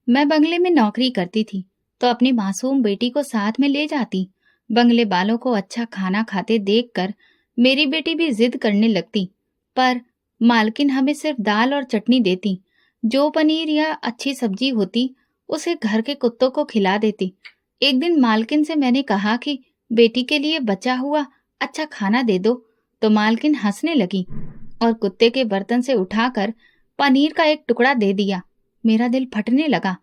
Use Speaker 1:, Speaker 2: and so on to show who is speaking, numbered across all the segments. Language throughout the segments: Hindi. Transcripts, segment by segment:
Speaker 1: मैं बंगले में नौकरी करती थी, तो अपनी मासूम बेटी को साथ में ले जाती। बंगले वालों को अच्छा खाना खाते देखकर मेरी बेटी भी जिद करने लगती, पर मालकिन हमें सिर्फ दाल और चटनी देती। जो पनीर या अच्छी सब्जी होती, उसे घर के कुत्तों को खिला देती। एक दिन मालकिन से मैंने कहा कि बेटी के लिए बचा हुआ अच्छा खाना दे दो, तो मालकिन हंसने लगी और कुत्ते के बर्तन से उठाकर पनीर का एक टुकड़ा दे दिया। मेरा दिल फटने लगा।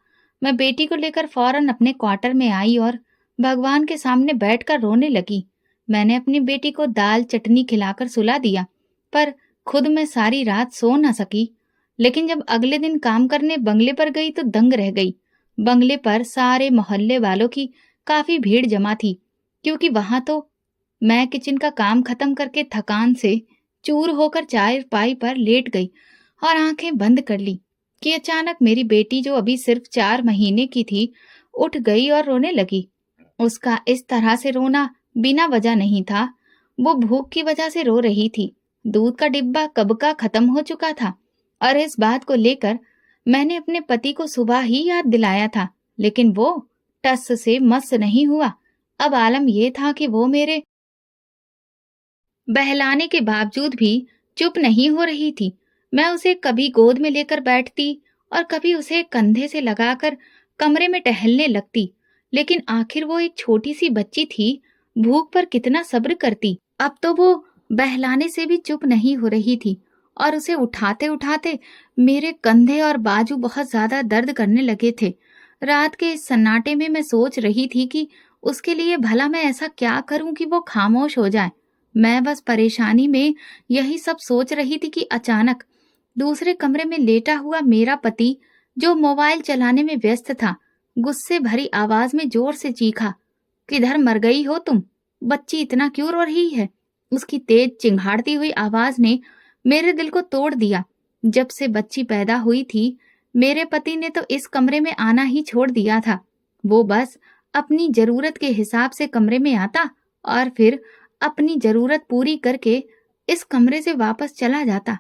Speaker 1: मैं बेटी को लेकर फौरन अपने क्वार्टर में आई और भगवान के सामने बैठकर रोने लगी। मैंने अपनी बेटी को दाल चटनी खिलाकर सुला दिया, पर खुद मैं सारी रात सो न सकी। लेकिन जब अगले दिन काम करने बंगले पर गई तो दंग रह गई। बंगले पर सारे मोहल्ले वालों की काफी भीड़ जमा थी, क्योंकि वहां तो मैं किचन का काम खत्म करके थकान से चूर होकर चारपाई पर लेट गई और आंखें बंद कर ली कि अचानक मेरी बेटी, जो अभी सिर्फ 4 महीने की थी, उठ गई और रोने लगी। उसका इस तरह से रोना बिना वजह नहीं था। वो भूख की वजह से रो रही थी। दूध का डिब्बा कब का खत्म हो चुका था और इस बात को लेकर मैंने अपने पति को सुबह ही याद दिलाया था, लेकिन वो टस से मस नहीं हुआ। अब आलम यह था कि वो मेरे बहलाने के बावजूद भी चुप नहीं हो रही थी। मैं उसे कभी गोद में लेकर बैठती और कभी उसे कंधे से लगाकर कमरे में टहलने लगती, लेकिन आखिर वो एक छोटी सी बच्ची थी, भूख पर कितना सब्र करती। अब तो वो बहलाने से भी चुप नहीं हो रही थी और उसे उठाते उठाते मेरे कंधे और बाजू बहुत ज्यादा दर्द करने लगे थे। रात के इस सन्नाटे में मैं सोच रही थी कि उसके लिए भला मैं ऐसा क्या करूं कि वो खामोश हो जाए। मैं बस परेशानी में यही सब सोच रही थी कि अचानक दूसरे कमरे में लेटा हुआ मेरा पति, जो मोबाइल चलाने में व्यस्त था, गुस्से भरी आवाज में जोर से चीखा, किधर मर गई हो तुम? बच्ची इतना क्यों रो रही है? उसकी तेज चिंघाड़ती हुई आवाज ने मेरे दिल को तोड़ दिया। जब से बच्ची पैदा हुई थी, मेरे पति ने तो इस कमरे में आना ही छोड़ दिया था। वो बस अपनी जरूरत के हिसाब से कमरे में आता और फिर अपनी जरूरत पूरी करके इस कमरे से वापस चला जाता।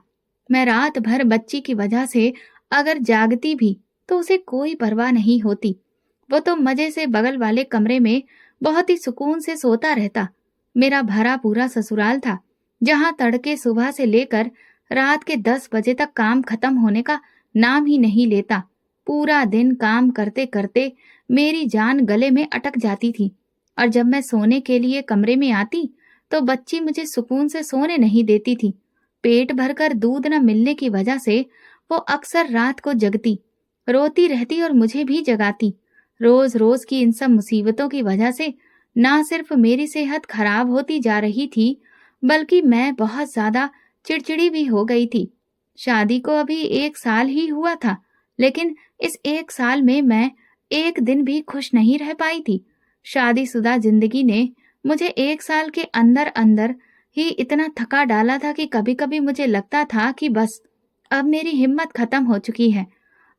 Speaker 1: मैं रात भर बच्ची की वजह से अगर जागती भी तो उसे कोई परवाह नहीं होती। वो तो मजे से बगल वाले कमरे में बहुत ही सुकून से सोता रहता। मेरा भरा पूरा ससुराल था, जहां तड़के सुबह से लेकर रात के 10 बजे तक काम खत्म होने का नाम ही नहीं लेता। पूरा दिन काम करते करते मेरी जान गले में अटक जाती थी और जब मैं सोने के लिए कमरे में आती तो बच्ची मुझे सुकून से सोने नहीं देती थी। पेट भरकर दूध न मिलने की वजह से वो अक्सर रात को जगती, रोती रहती और मुझे भी जगाती। रोज रोज की इन सब मुसीबतों की वजह से ना सिर्फ मेरी सेहत खराब होती जा रही थी, बल्कि मैं बहुत ज्यादा चिड़चिड़ी भी हो गई थी। शादी को अभी 1 साल ही हुआ था, लेकिन इस 1 साल में मैं एक दिन भी खुश नहीं रह पाई थी। शादीशुदा जिंदगी ने मुझे 1 साल के अंदर अंदर ही इतना थका डाला था कि कभी कभी मुझे लगता था कि बस अब मेरी हिम्मत खत्म हो चुकी है।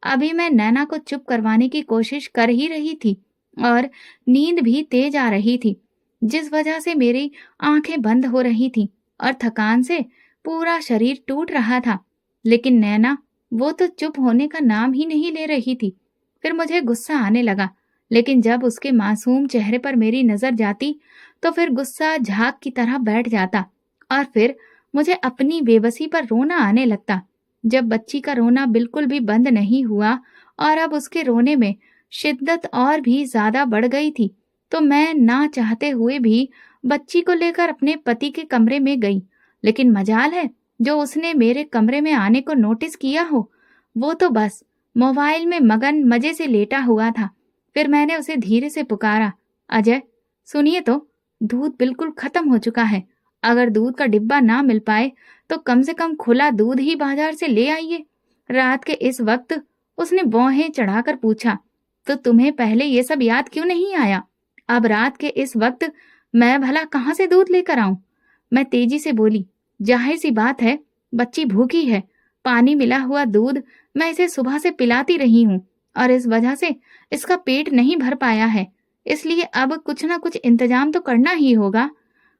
Speaker 1: अभी मैं नैना को चुप करवाने की कोशिश कर ही रही थी और नींद भी तेज आ रही थी, जिस वजह से मेरी आंखें बंद हो रही थी और थकान से पूरा शरीर टूट रहा था। लेकिन नैना, वो तो चुप होने का नाम ही नहीं ले रही थी। फिर मुझे गुस्सा आने लगा, लेकिन जब उसके मासूम चेहरे पर मेरी नजर जाती तो फिर गुस्सा झाग की तरह बैठ जाता और फिर मुझे अपनी बेबसी पर रोना आने लगता। जब बच्ची का रोना बिल्कुल भी बंद नहीं हुआ और अब उसके रोने में शिद्दत और भी ज्यादा बढ़ गई थी, तो मैं ना चाहते हुए भी बच्ची को लेकर अपने पति के कमरे में गई। लेकिन मजाल है, जो उसने मेरे कमरे में आने को नोटिस किया हो, वो तो बस मोबाइल में मगन मजे से लेटा हुआ था। फिर मैंने उसे धीरे से पुकारा, अजय सुनिए तो, दूध बिल्कुल खत्म हो चुका है। अगर दूध का डिब्बा ना मिल पाए तो कम से कम खुला दूध ही बाजार से ले आइए। रात के इस वक्त उसने भौहें चढ़ाकर पूछा, तो तुम्हें पहले ये सब याद क्यों नहीं आया? अब रात के इस वक्त मैं भला कहाँ से दूध लेकर आऊं? मैं तेजी से बोली, जाहिर सी बात है, बच्ची भूखी है। पानी मिला हुआ दूध मैं इसे सुबह से पिलाती रही हूँ और इस वजह से इसका पेट नहीं भर पाया है, इसलिए अब कुछ ना कुछ इंतजाम तो करना ही होगा।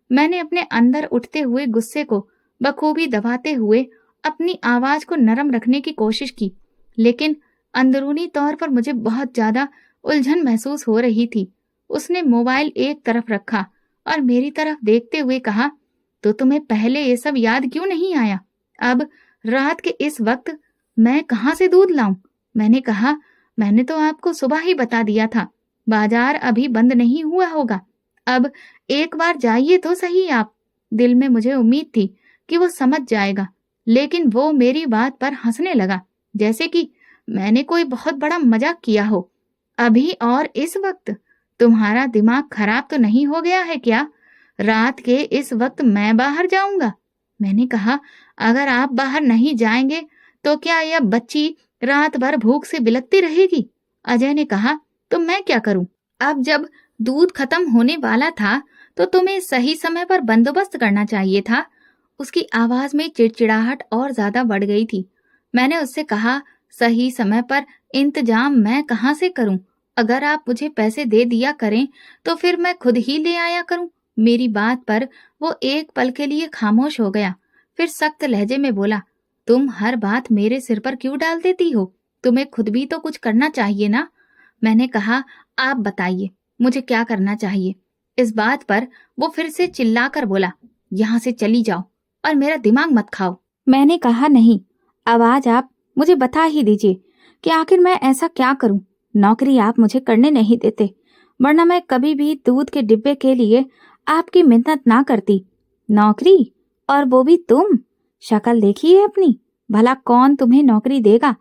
Speaker 1: मैंने अपने अंदर उठते हुए गुस्से को बखूबी दबाते हुए अपनी आवाज को नरम रखने की कोशिश की, लेकिन अंदरूनी तौर पर मुझे बहुत ज्यादा उलझन महसूस हो रही थी। उसने मोबाइल एक तरफ रखा और मेरी तरफ देखते हुए कहा, तो तुम्हें पहले ये सब याद क्यों नहीं आया? अब रात के इस वक्त मैं कहाँ से दूध लाऊं? मैंने कहा, मैंने तो आपको सुबह ही बता दिया था, बाजार अभी बंद नहीं हुआ होगा। अब एक बार जाइए तो सही आप। दिल में मुझे उम्मीद थी कि वो समझ जाएगा, लेकिन वो मेरी बात पर हंसने लगा, जैसे कि मैंने कोई बहुत बड़ा मजाक किया हो। अभी और इस वक्त? तुम्हारा दिमाग खराब तो नहीं हो गया है क्या? रात के इस वक्त मैं बाहर जाऊंगा? मैंने कहा, अगर आप बाहर नहीं जाएंगे तो क्या यह बच्ची रात भर भूख से बिलखती रहेगी? अजय ने कहा, तो मैं क्या करूं? अब जब दूध खत्म होने वाला था तो तुम्हें सही समय पर बंदोबस्त करना चाहिए था। उसकी आवाज में चिड़चिड़ाहट और ज्यादा बढ़ गई थी। मैंने उससे कहा, सही समय पर इंतजाम मैं कहाँ से करूं? अगर आप मुझे पैसे दे दिया करें तो फिर मैं खुद ही ले आया करूं। मेरी बात पर वो एक पल के लिए खामोश हो गया, फिर सख्त लहजे में बोला, तुम हर बात मेरे सिर पर क्यों डाल देती हो? तुम्हें खुद भी तो कुछ करना चाहिए ना। मैंने कहा, आप बताइए मुझे क्या करना चाहिए? इस बात पर वो फिर से चिल्लाकर बोला, यहाँ से चली जाओ और मेरा दिमाग मत खाओ। मैंने कहा, नहीं, अब आज आप मुझे बता ही दीजिए कि आखिर मैं ऐसा क्या करूं? नौकरी आप मुझे करने नहीं देते, वरना मैं कभी भी दूध के डिब्बे के लिए आपकी मिन्नत ना करती। नौकरी? और वो भी तुम? शक्ल देखी है अपनी? भला कौन तुम्हें नौकरी देगा?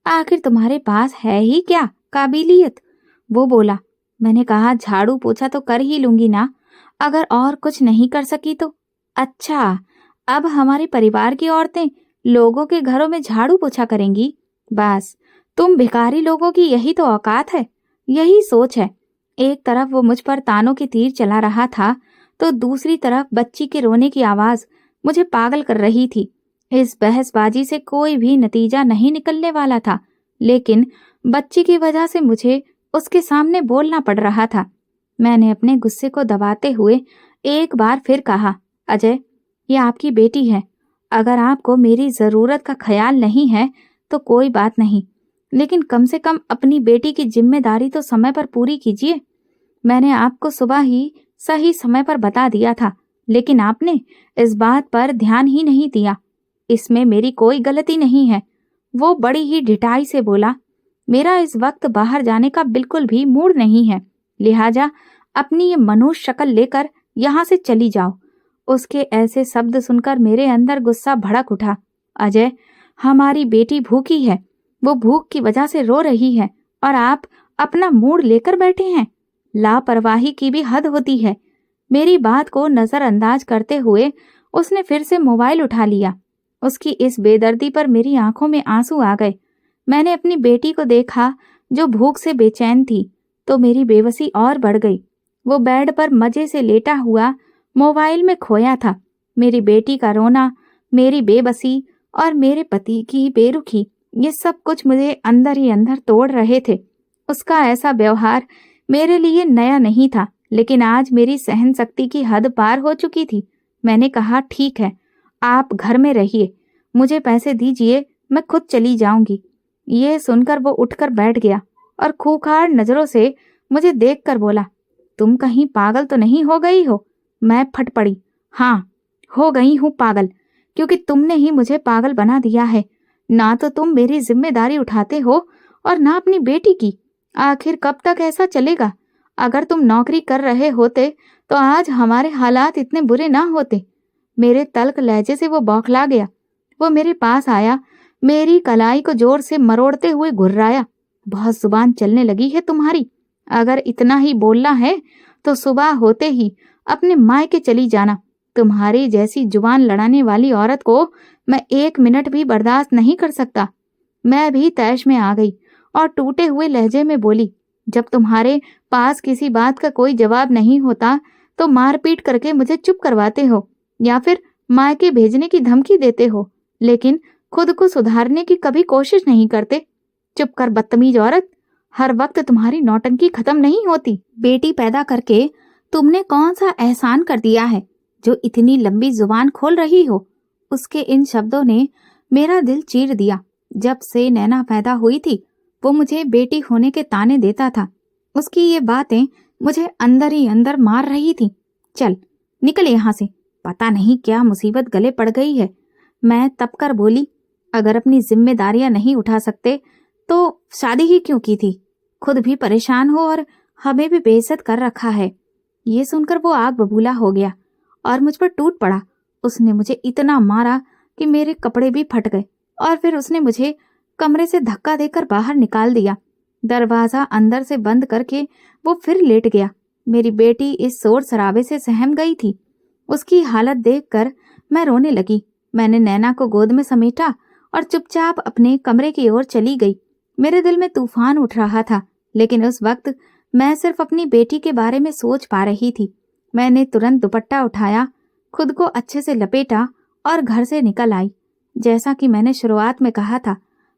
Speaker 1: आखिर तुम्हारे पास है ही क्या काबिलियत? वो बोला। मैंने कहा, झाड़ू पोछा तो कर ही लूंगी ना, अगर और कुछ नहीं कर सकी तो। अच्छा, अब हमारे परिवार की औरतें लोगों के घरों में झाड़ू पोछा करेंगी? बस, तुम भिखारी लोगों की यही तो औकात है, यही सोच है। एक तरफ वो मुझ पर तानों के तीर चला रहा था तो दूसरी तरफ बच्ची के रोने की आवाज मुझे पागल कर रही थी। इस बहसबाजी से कोई भी नतीजा नहीं निकलने वाला था, लेकिन बच्ची की वजह से मुझे उसके सामने बोलना पड़ रहा था। मैंने अपने गुस्से को दबाते हुए एक बार फिर कहा, अजय, ये आपकी बेटी है। अगर आपको मेरी जरूरत का ख्याल नहीं है तो कोई बात नहीं, लेकिन कम से कम अपनी बेटी की जिम्मेदारी तो समय पर पूरी कीजिए। मैंने आपको सुबह ही सही समय पर बता दिया था, लेकिन आपने इस बात पर ध्यान ही नहीं दिया। इसमें मेरी कोई गलती नहीं है। वो बड़ी ही ढिठाई से बोला, मेरा इस वक्त बाहर जाने का बिल्कुल भी मूड नहीं है, लिहाजा अपनी ये मनुष्य शक्ल लेकर यहाँ से चली जाओ। उसके ऐसे शब्द सुनकर मेरे अंदर गुस्सा भड़क उठा। अजय, हमारी बेटी भूखी है, वो भूख की वजह से रो रही है और आप अपना मूड लेकर बैठे हैं। लापरवाही की भी हद होती है। मेरी बात को नजरअंदाज करते हुए उसने फिर से मोबाइल उठा लिया। उसकी इस बेदर्दी पर मेरी आंखों में आंसू आ गए। मैंने अपनी बेटी को देखा जो भूख से बेचैन थी, तो मेरी बेबसी और बढ़ गई। वो बेड पर मजे से लेटा हुआ मोबाइल में खोया था। मेरी बेटी का रोना, मेरी बेबसी और मेरे पति की बेरुखी, ये सब कुछ मुझे अंदर ही अंदर तोड़ रहे थे। उसका ऐसा व्यवहार मेरे लिए नया नहीं था, लेकिन आज मेरी सहन शक्ति की हद पार हो चुकी थी। मैंने कहा, ठीक है, आप घर में रहिए, मुझे पैसे दीजिए, मैं खुद चली जाऊंगी। ये सुनकर वो उठकर बैठ गया और खूंखार नजरों से मुझे देखकर बोला, तुम कहीं पागल तो नहीं हो गई हो? मैं फट पड़ी। हाँ, हो गई हूँ पागल, क्योंकि तुमने ही मुझे पागल बना दिया है। ना तो तुम मेरी जिम्मेदारी उठाते हो और ना अपनी बेटी की। आखिर कब तक ऐसा चलेगा? अगर तुम नौकरी कर रहे होते तो आज हमारे हालात इतने बुरे ना होते। मेरे तल्ख लहजे से वो बौखला गया। वो मेरे पास आया, मेरी कलाई को जोर से मरोड़ते हुए घुर्राया। बहुत जुबान चलने लगी है तुम्हारी। अगर इतना ही बोलना है तो सुबह होते ही अपने मायके चली जाना। तुम्हारी जैसी जुबान लड़ाने वाली औरत को मैं 1 मिनट भी बर्दाश्त नहीं कर सकता। मैं भी तैश में आ गई और टूटे हुए लहजे में बोली, जब तुम्हारे पास किसी बात का कोई जवाब नहीं होता तो मारपीट करके मुझे चुप करवाते हो या फिर मायके भेजने की धमकी देते हो, लेकिन खुद को सुधारने की कभी कोशिश नहीं करते। चुप कर बदतमीज औरत, हर वक्त तुम्हारी नौटंकी खत्म नहीं होती। बेटी पैदा करके तुमने कौन सा एहसान कर दिया है जो इतनी लंबी जुबान खोल रही हो? उसके इन शब्दों ने मेरा दिल चीर दिया। जब से नैना पैदा हुई थी वो मुझे बेटी होने के ताने देता था। उसकी ये बातें मुझे अंदर ही अंदर मार रही थी। चल निकल यहाँ से, पता नहीं क्या मुसीबत गले पड़ गई है। मैं तब कर बोली, अगर अपनी जिम्मेदारियां नहीं उठा सकते तो शादी ही क्यों की थी? खुद भी परेशान हो और हमें भी बेइज्जत कर रखा है। ये सुनकर वो आग बबूला हो गया और मुझ पर टूट पड़ा। उसने मुझे इतना मारा कि मेरे कपड़े भी फट गए और फिर उसने मुझे कमरे से धक्का देकर बाहर निकाल दिया। दरवाजा अंदर से बंद करके वो फिर लेट गया। मेरी बेटी इस शोर शराबे से सहम गई थी। उसकी हालत देखकर मैं रोने लगी। मैंने नैना को गोद में समेटा और चुपचाप अपने कमरे की ओर चली गई। मेरे दिल में तूफान उठ रहा था, लेकिन उस वक्त मैं सिर्फ अपनी बेटी के बारे में सोच पा रही थी। मैंने तुरंत दुपट्टा उठाया, खुद को अच्छे से लपेटा और घर से निकल आई। जैसा कि मैंने शुरुआत में कहा था,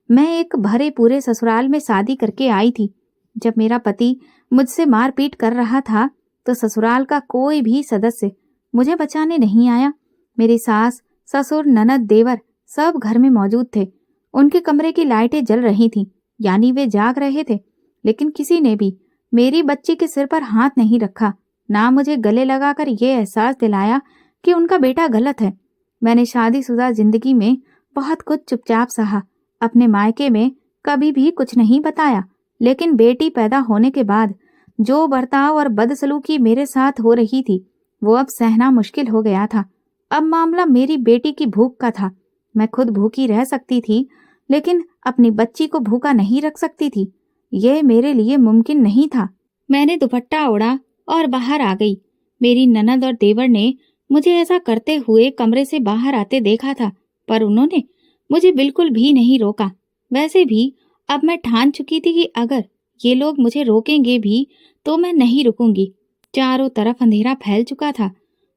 Speaker 1: मैं एक भरे पूरे ससुराल में शादी करके आई थी। जब मेरा पति मुझसे मारपीट कर रहा था तो ससुराल का कोई भी सदस्य मुझे बचाने नहीं आया। मेरी सास, ससुर, ननद, देवर सब घर में मौजूद थे। उनके कमरे की लाइटें जल रही थीं, यानी वे जाग रहे थे। लेकिन किसी ने भी मेरी बच्ची के सिर पर हाथ नहीं रखा, ना मुझे गले लगाकर ये एहसास दिलाया कि उनका बेटा गलत है। मैंने शादीशुदा जिंदगी में बहुत कुछ चुपचाप सहा, अपने मायके में कभी भी कुछ नहीं बताया, लेकिन बेटी पैदा होने के बाद जो बर्ताव और बदसलूकी मेरे साथ हो रही थी वो अब सहना मुश्किल हो गया था। अब मामला मेरी बेटी की भूख का था। मैं खुद भूखी रह सकती थी, लेकिन अपनी बच्ची को भूखा नहीं रख सकती थी। यह मेरे लिए मुमकिन नहीं था। मैंने दुपट्टा ओढ़ा और बाहर आ गई। मेरी ननद और देवर ने मुझे ऐसा करते हुए कमरे से बाहर आते देखा था, पर उन्होंने मुझे बिल्कुल भी नहीं रोका। वैसे भी अब मैं ठान चुकी थी कि अगर ये लोग मुझे रोकेंगे भी तो मैं नहीं रुकूंगी। चारों तरफ अंधेरा फैल चुका था।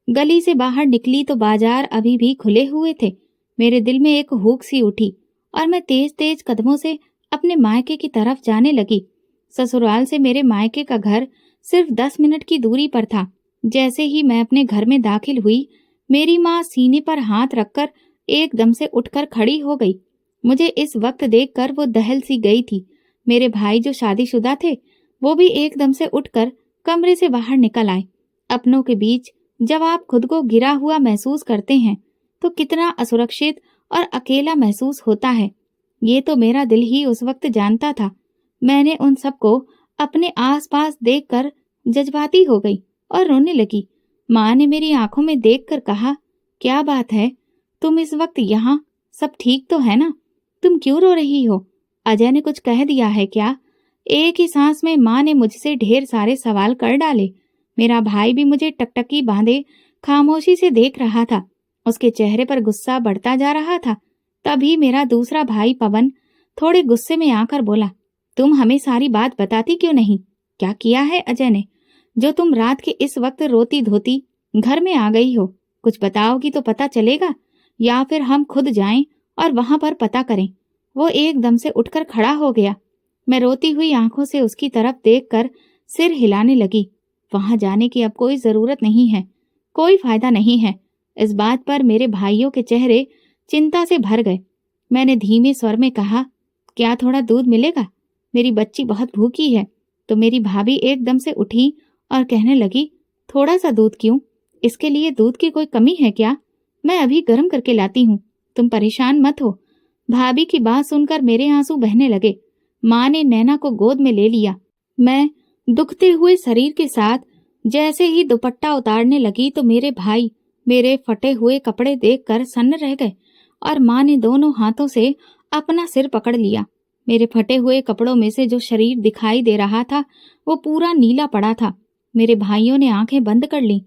Speaker 1: गली से बाहर निकली तो बाजार अभी भी खुले हुए थे। मेरे दिल में एक हुक सी उठी और मैं तेज तेज कदमों से अपने मायके की तरफ जाने लगी। ससुराल से मेरे मायके का घर सिर्फ 10 मिनट की दूरी पर था। जैसे ही मैं अपने घर में दाखिल हुई, मेरी माँ सीने पर हाथ रखकर एकदम से उठकर खड़ी हो गई। मुझे इस वक्त देखकर वो दहल सी गई थी। मेरे भाई जो शादीशुदा थे वो भी एकदम से उठकर कमरे से बाहर निकल आए। अपनों के बीच जब आप खुद को गिरा हुआ महसूस करते हैं तो कितना असुरक्षित और अकेला महसूस होता है, ये तो मेरा दिल ही उस वक्त जानता था। मैंने उन सबको अपने आसपास देखकर जज्बाती हो गई और रोने लगी। माँ ने मेरी आंखों में देखकर कहा, क्या बात है, तुम इस वक्त यहाँ? सब ठीक तो है ना? तुम क्यों रो रही हो? अजय ने कुछ कह दिया है क्या? एक ही सांस में माँ ने मुझसे ढेर सारे सवाल कर डाले। मेरा भाई भी मुझे टकटकी बांधे खामोशी से देख रहा था। उसके चेहरे पर गुस्सा बढ़ता जा रहा था। तभी मेरा दूसरा भाई पवन थोड़े गुस्से में आकर बोला, तुम हमें सारी बात बताती क्यों नहीं? क्या किया है अजय ने जो तुम रात के इस वक्त रोती धोती घर में आ गई हो? कुछ बताओगी तो पता चलेगा, या फिर हम खुद जाएं और वहां पर पता करें। वो एकदम से उठकर खड़ा हो गया। मैं रोती हुई आंखों से उसकी तरफ देखकर सिर हिलाने लगी। वहां जाने की अब कोई जरूरत नहीं है, कोई फायदा नहीं है। इस बात पर मेरे भाइयों के चेहरे चिंता से भर गए। मैंने धीमे स्वर में कहा, क्या थोड़ा दूध मिलेगा? मेरी बच्ची बहुत भूखी है। तो मेरी भाभी एकदम से उठी और कहने लगी, थोड़ा सा दूध क्यों? इसके लिए दूध की कोई कमी है क्या? मैं अभी गर्म करके लाती हूँ, तुम परेशान मत हो। भाभी की बात सुनकर मेरे आंसू बहने लगे। माँ ने नैना को गोद में ले लिया। मैं दुखते हुए शरीर के साथ जैसे ही दुपट्टा उतारने लगी तो मेरे भाई मेरे फटे हुए कपड़े देखकर सन्न रह गए और माँ ने दोनों हाथों से अपना सिर पकड़ लिया। मेरे फटे हुए कपड़ों में से जो शरीर दिखाई दे रहा था वो पूरा नीला पड़ा था। मेरे भाइयों ने आंखें बंद कर लीं।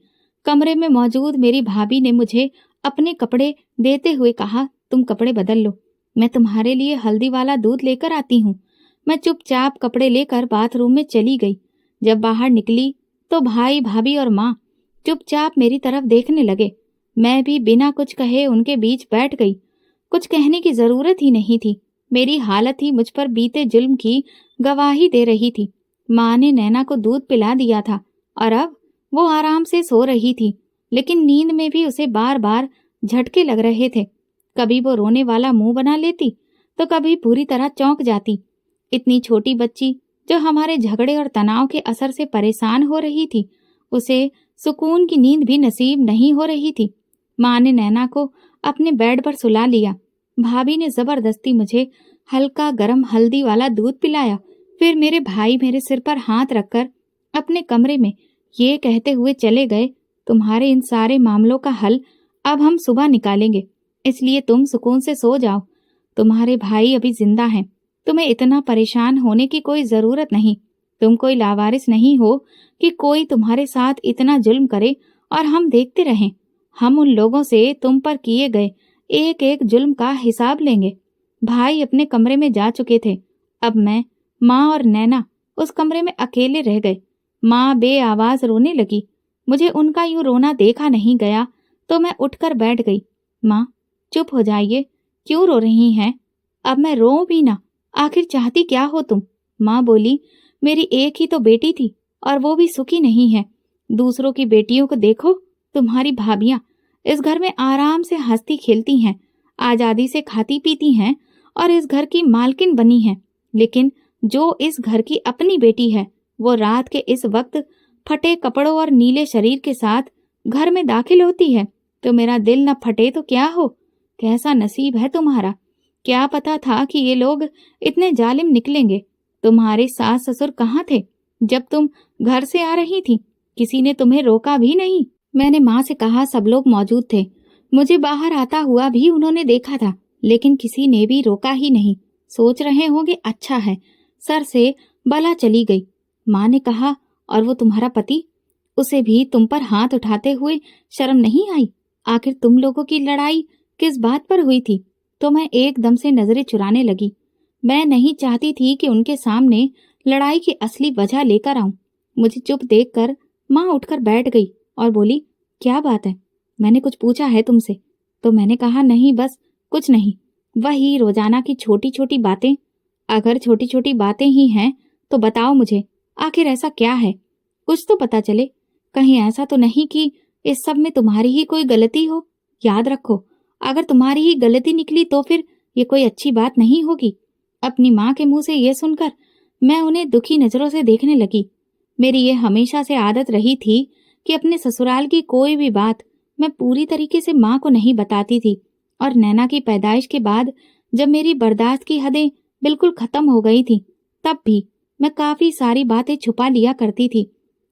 Speaker 1: कमरे में मौजूद मेरी भाभी ने मुझे अपने कपड़े देते हुए कहा, तुम कपड़े बदल लो, मैं तुम्हारे लिए हल्दी वाला दूध लेकर आती हूँ। मैं चुपचाप कपड़े लेकर बाथरूम में चली गई। जब बाहर निकली तो भाई, भाभी और माँ चुपचाप मेरी तरफ देखने लगे। मैं भी बिना कुछ कहे उनके बीच बैठ गई। कुछ कहने की जरूरत ही नहीं थी। मेरी हालत ही मुझ पर बीते जुल्म की गवाही दे रही थी। माँ ने नैना को दूध पिला दिया था और अब वो आराम से सो रही थी, लेकिन नींद में भी उसे बार बार झटके लग रहे थे। कभी वो रोने वाला मुंह बना लेती तो कभी पूरी तरह चौंक जाती। इतनी छोटी बच्ची जो हमारे झगड़े और तनाव के असर से परेशान हो रही थी, उसे सुकून की नींद भी नसीब नहीं हो रही थी। माँ ने नैना को अपने बेड पर सुला लिया। भाभी ने जबरदस्ती मुझे हल्का गरम हल्दी वाला दूध पिलाया। फिर मेरे भाई मेरे सिर पर हाथ रखकर अपने कमरे में ये कहते हुए चले गए, तुम्हारे इन सारे मामलों का हल अब हम सुबह निकालेंगे, इसलिए तुम सुकून से सो जाओ। तुम्हारे भाई अभी जिंदा हैं, तुम्हें इतना परेशान होने की कोई जरूरत नहीं। तुम कोई लावारिस नहीं हो कि कोई तुम्हारे साथ इतना जुल्म करे और हम देखते रहें। हम उन लोगों से तुम पर किए गए एक एक जुल्म का हिसाब लेंगे। भाई अपने कमरे में जा चुके थे। अब मैं, माँ और नैना उस कमरे में अकेले रह गए। माँ बेआवाज रोने लगी। मुझे उनका यूं रोना देखा नहीं गया तो मैं उठकर बैठ गई। माँ, चुप हो जाइए, क्यों रो रही हैं? अब मैं रोऊं भी ना, आखिर चाहती क्या हो तुम? माँ बोली, मेरी एक ही तो बेटी थी और वो भी सुखी नहीं है। दूसरों की बेटियों को देखो, तुम्हारी भाभियां इस घर में आराम से हंसती खेलती हैं, आजादी से खाती पीती हैं और इस घर की मालकिन बनी हैं। लेकिन जो इस घर की अपनी बेटी है, वो रात के इस वक्त फटे कपड़ों और नीले शरीर के साथ घर में दाखिल होती है तो मेरा दिल न फटे तो क्या हो। कैसा नसीब है तुम्हारा। क्या पता था कि ये लोग इतने जालिम निकलेंगे। तुम्हारे सास ससुर कहाँ थे जब तुम घर से आ रही थी? किसी ने तुम्हें रोका भी नहीं। मैंने माँ से कहा, सब लोग मौजूद थे, मुझे बाहर आता हुआ भी उन्होंने देखा था, लेकिन किसी ने भी रोका ही नहीं। सोच रहे होंगे अच्छा है, सर से बला चली गई। माँ ने कहा, और वो तुम्हारा पति, उसे भी तुम पर हाथ उठाते हुए शर्म नहीं आई? आखिर तुम लोगों की लड़ाई किस बात पर हुई थी? तो मैं एकदम से नजरें चुराने लगी। मैं नहीं चाहती थी कि उनके सामने लड़ाई की असली वजह लेकर आऊं। मुझे चुप देखकर माँ उठकर बैठ गई और बोली, क्या बात है? मैंने कुछ पूछा है तुमसे? तो मैंने कहा, नहीं, बस कुछ नहीं, वही रोजाना की छोटी छोटी बातें। अगर छोटी छोटी बातें ही हैं तो बताओ मुझे, आखिर ऐसा क्या है? कुछ तो पता चले। कहीं ऐसा तो नहीं कि इस सब में तुम्हारी ही कोई गलती हो? याद रखो, अगर तुम्हारी ही गलती निकली तो फिर ये कोई अच्छी बात नहीं होगी। अपनी माँ के मुंह से ये सुनकर मैं उन्हें दुखी नजरों से देखने लगी। मेरी ये हमेशा से आदत रही थी कि अपने ससुराल की कोई भी बात मैं पूरी तरीके से माँ को नहीं बताती थी। और नैना की पैदाइश के बाद जब मेरी बर्दाश्त की हदें बिल्कुल खत्म हो गई थी, तब भी मैं काफी सारी बातें छुपा लिया करती थी,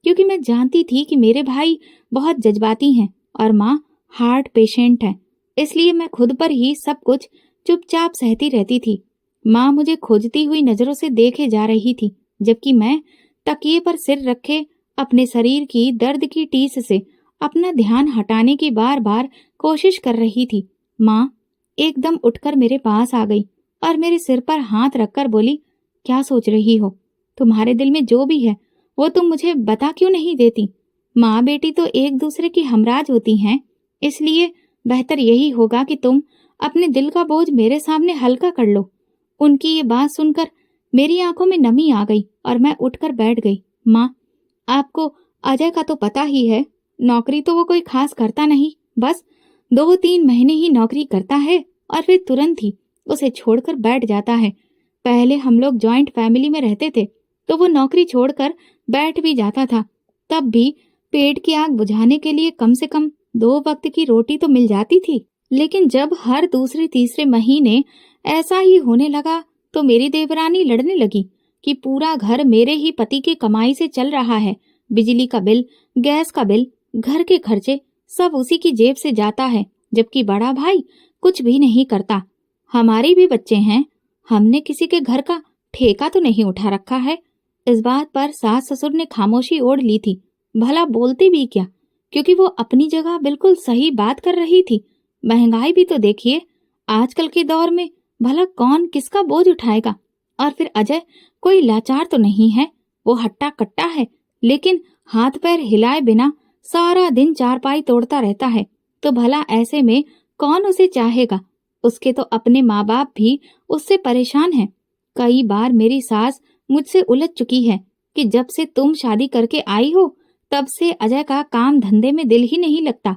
Speaker 1: क्योंकि मैं जानती थी कि मेरे भाई बहुत जज्बाती हैं और माँ हार्ट पेशेंट है। इसलिए मैं खुद पर ही सब कुछ चुपचाप सहती रहती थी। माँ मुझे खोजती हुई नजरों से देखे जा रही थी, जबकि मैं तकिए पर सिर रखे अपने शरीर की दर्द की टीस से अपना ध्यान हटाने की बार बार कोशिश कर रही थी। माँ एकदम उठकर मेरे पास आ गई और मेरे सिर पर हाथ रखकर बोली, क्या सोच रही हो? तुम्हारे दिल में जो भी है वो तुम मुझे बता क्यों नहीं देती? माँ बेटी तो एक दूसरे की हमराज होती हैं, इसलिए बेहतर यही होगा कि तुम अपने दिल का बोझ मेरे सामने हल्का कर लो। उनकी ये बात सुनकर मेरी आंखों में नमी आ गई और मैं उठकर बैठ गई। माँ, आपको अजय का तो पता ही है, नौकरी तो वो कोई खास करता नहीं, बस 2-3 महीने ही नौकरी करता है और फिर तुरंत ही उसे छोड़कर बैठ जाता है। पहले हम लोग जॉइंट फैमिली में रहते थे तो वो नौकरी छोड़कर बैठ भी जाता था, तब भी पेट की आग बुझाने के लिए कम से कम 2 वक्त की रोटी तो मिल जाती थी। लेकिन जब हर दूसरे तीसरे महीने ऐसा ही होने लगा तो मेरी देवरानी लड़ने लगी कि पूरा घर मेरे ही पति की कमाई से चल रहा है। बिजली का बिल, गैस का बिल, घर के खर्चे सब उसी की जेब से जाता है, जबकि बड़ा भाई कुछ भी नहीं करता। हमारे भी बच्चे हैं, हमने किसी के घर का ठेका तो नहीं उठा रखा है। इस बात पर सास ससुर ने खामोशी ओढ़ ली थी। भला बोलते भी क्या, क्योंकि वो अपनी जगह बिल्कुल सही बात कर रही थी। महंगाई भी तो देखिए, आजकल के दौर में भला कौन किसका बोझ उठाएगा? और फिर अजय कोई लाचार तो नहीं है, वो हट्टा कट्टा है, लेकिन हाथ पैर हिलाए बिना सारा दिन चारपाई तोड़ता रहता है। तो भला ऐसे में कौन उसे चाहेगा? उसके तो अपने माँ बाप भी उससे परेशान हैं। कई बार मेरी सास मुझसे उलझ चुकी है कि जब से तुम शादी करके आई हो तब से अजय का काम धंधे में दिल ही नहीं लगता।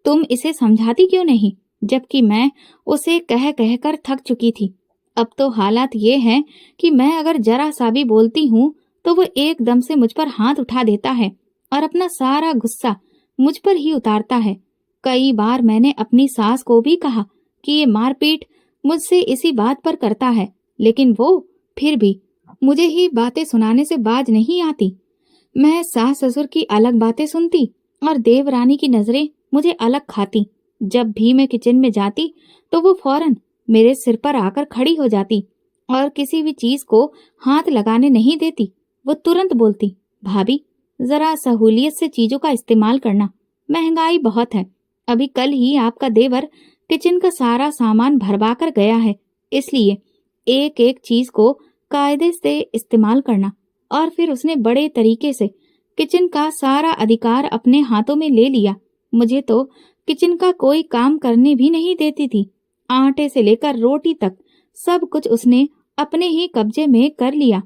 Speaker 1: तुम इसे समझाती क्यों नहीं? जबकि मैं उसे कह कह कर थक चुकी थी। अब तो हालात ये हैं कि मैं अगर जरा सा भी बोलती हूँ तो वो एकदम से मुझ पर हाथ उठा देता है और अपना सारा गुस्सा मुझ पर ही उतारता है। कई बार मैंने अपनी सास को भी कहा कि ये मारपीट मुझसे इसी बात पर करता है, लेकिन वो फिर भी मुझे ही बातें सुनाने से बाज नहीं आती। मैं सास ससुर की अलग बातें सुनती और देवरानी की नजरें मुझे अलग खाती। जब भी मैं किचन में जाती तो वो फौरन मेरे सिर पर आकर खड़ी हो जाती और किसी भी चीज को हाथ लगाने नहीं देती। वो तुरंत बोलती, भाभी जरा सहूलियत से चीजों का इस्तेमाल करना, महंगाई बहुत है। अभी कल ही आपका देवर किचन का सारा सामान भरवा कर गया है, इसलिए एक एक चीज को कायदे से इस्तेमाल करना। और फिर उसने बड़े तरीके से किचन का सारा अधिकार अपने हाथों में ले लिया। मुझे तो किचन का कोई काम करने भी नहीं देती थी। आटे से लेकर रोटी तक सब कुछ उसने अपने ही कब्जे में कर लिया।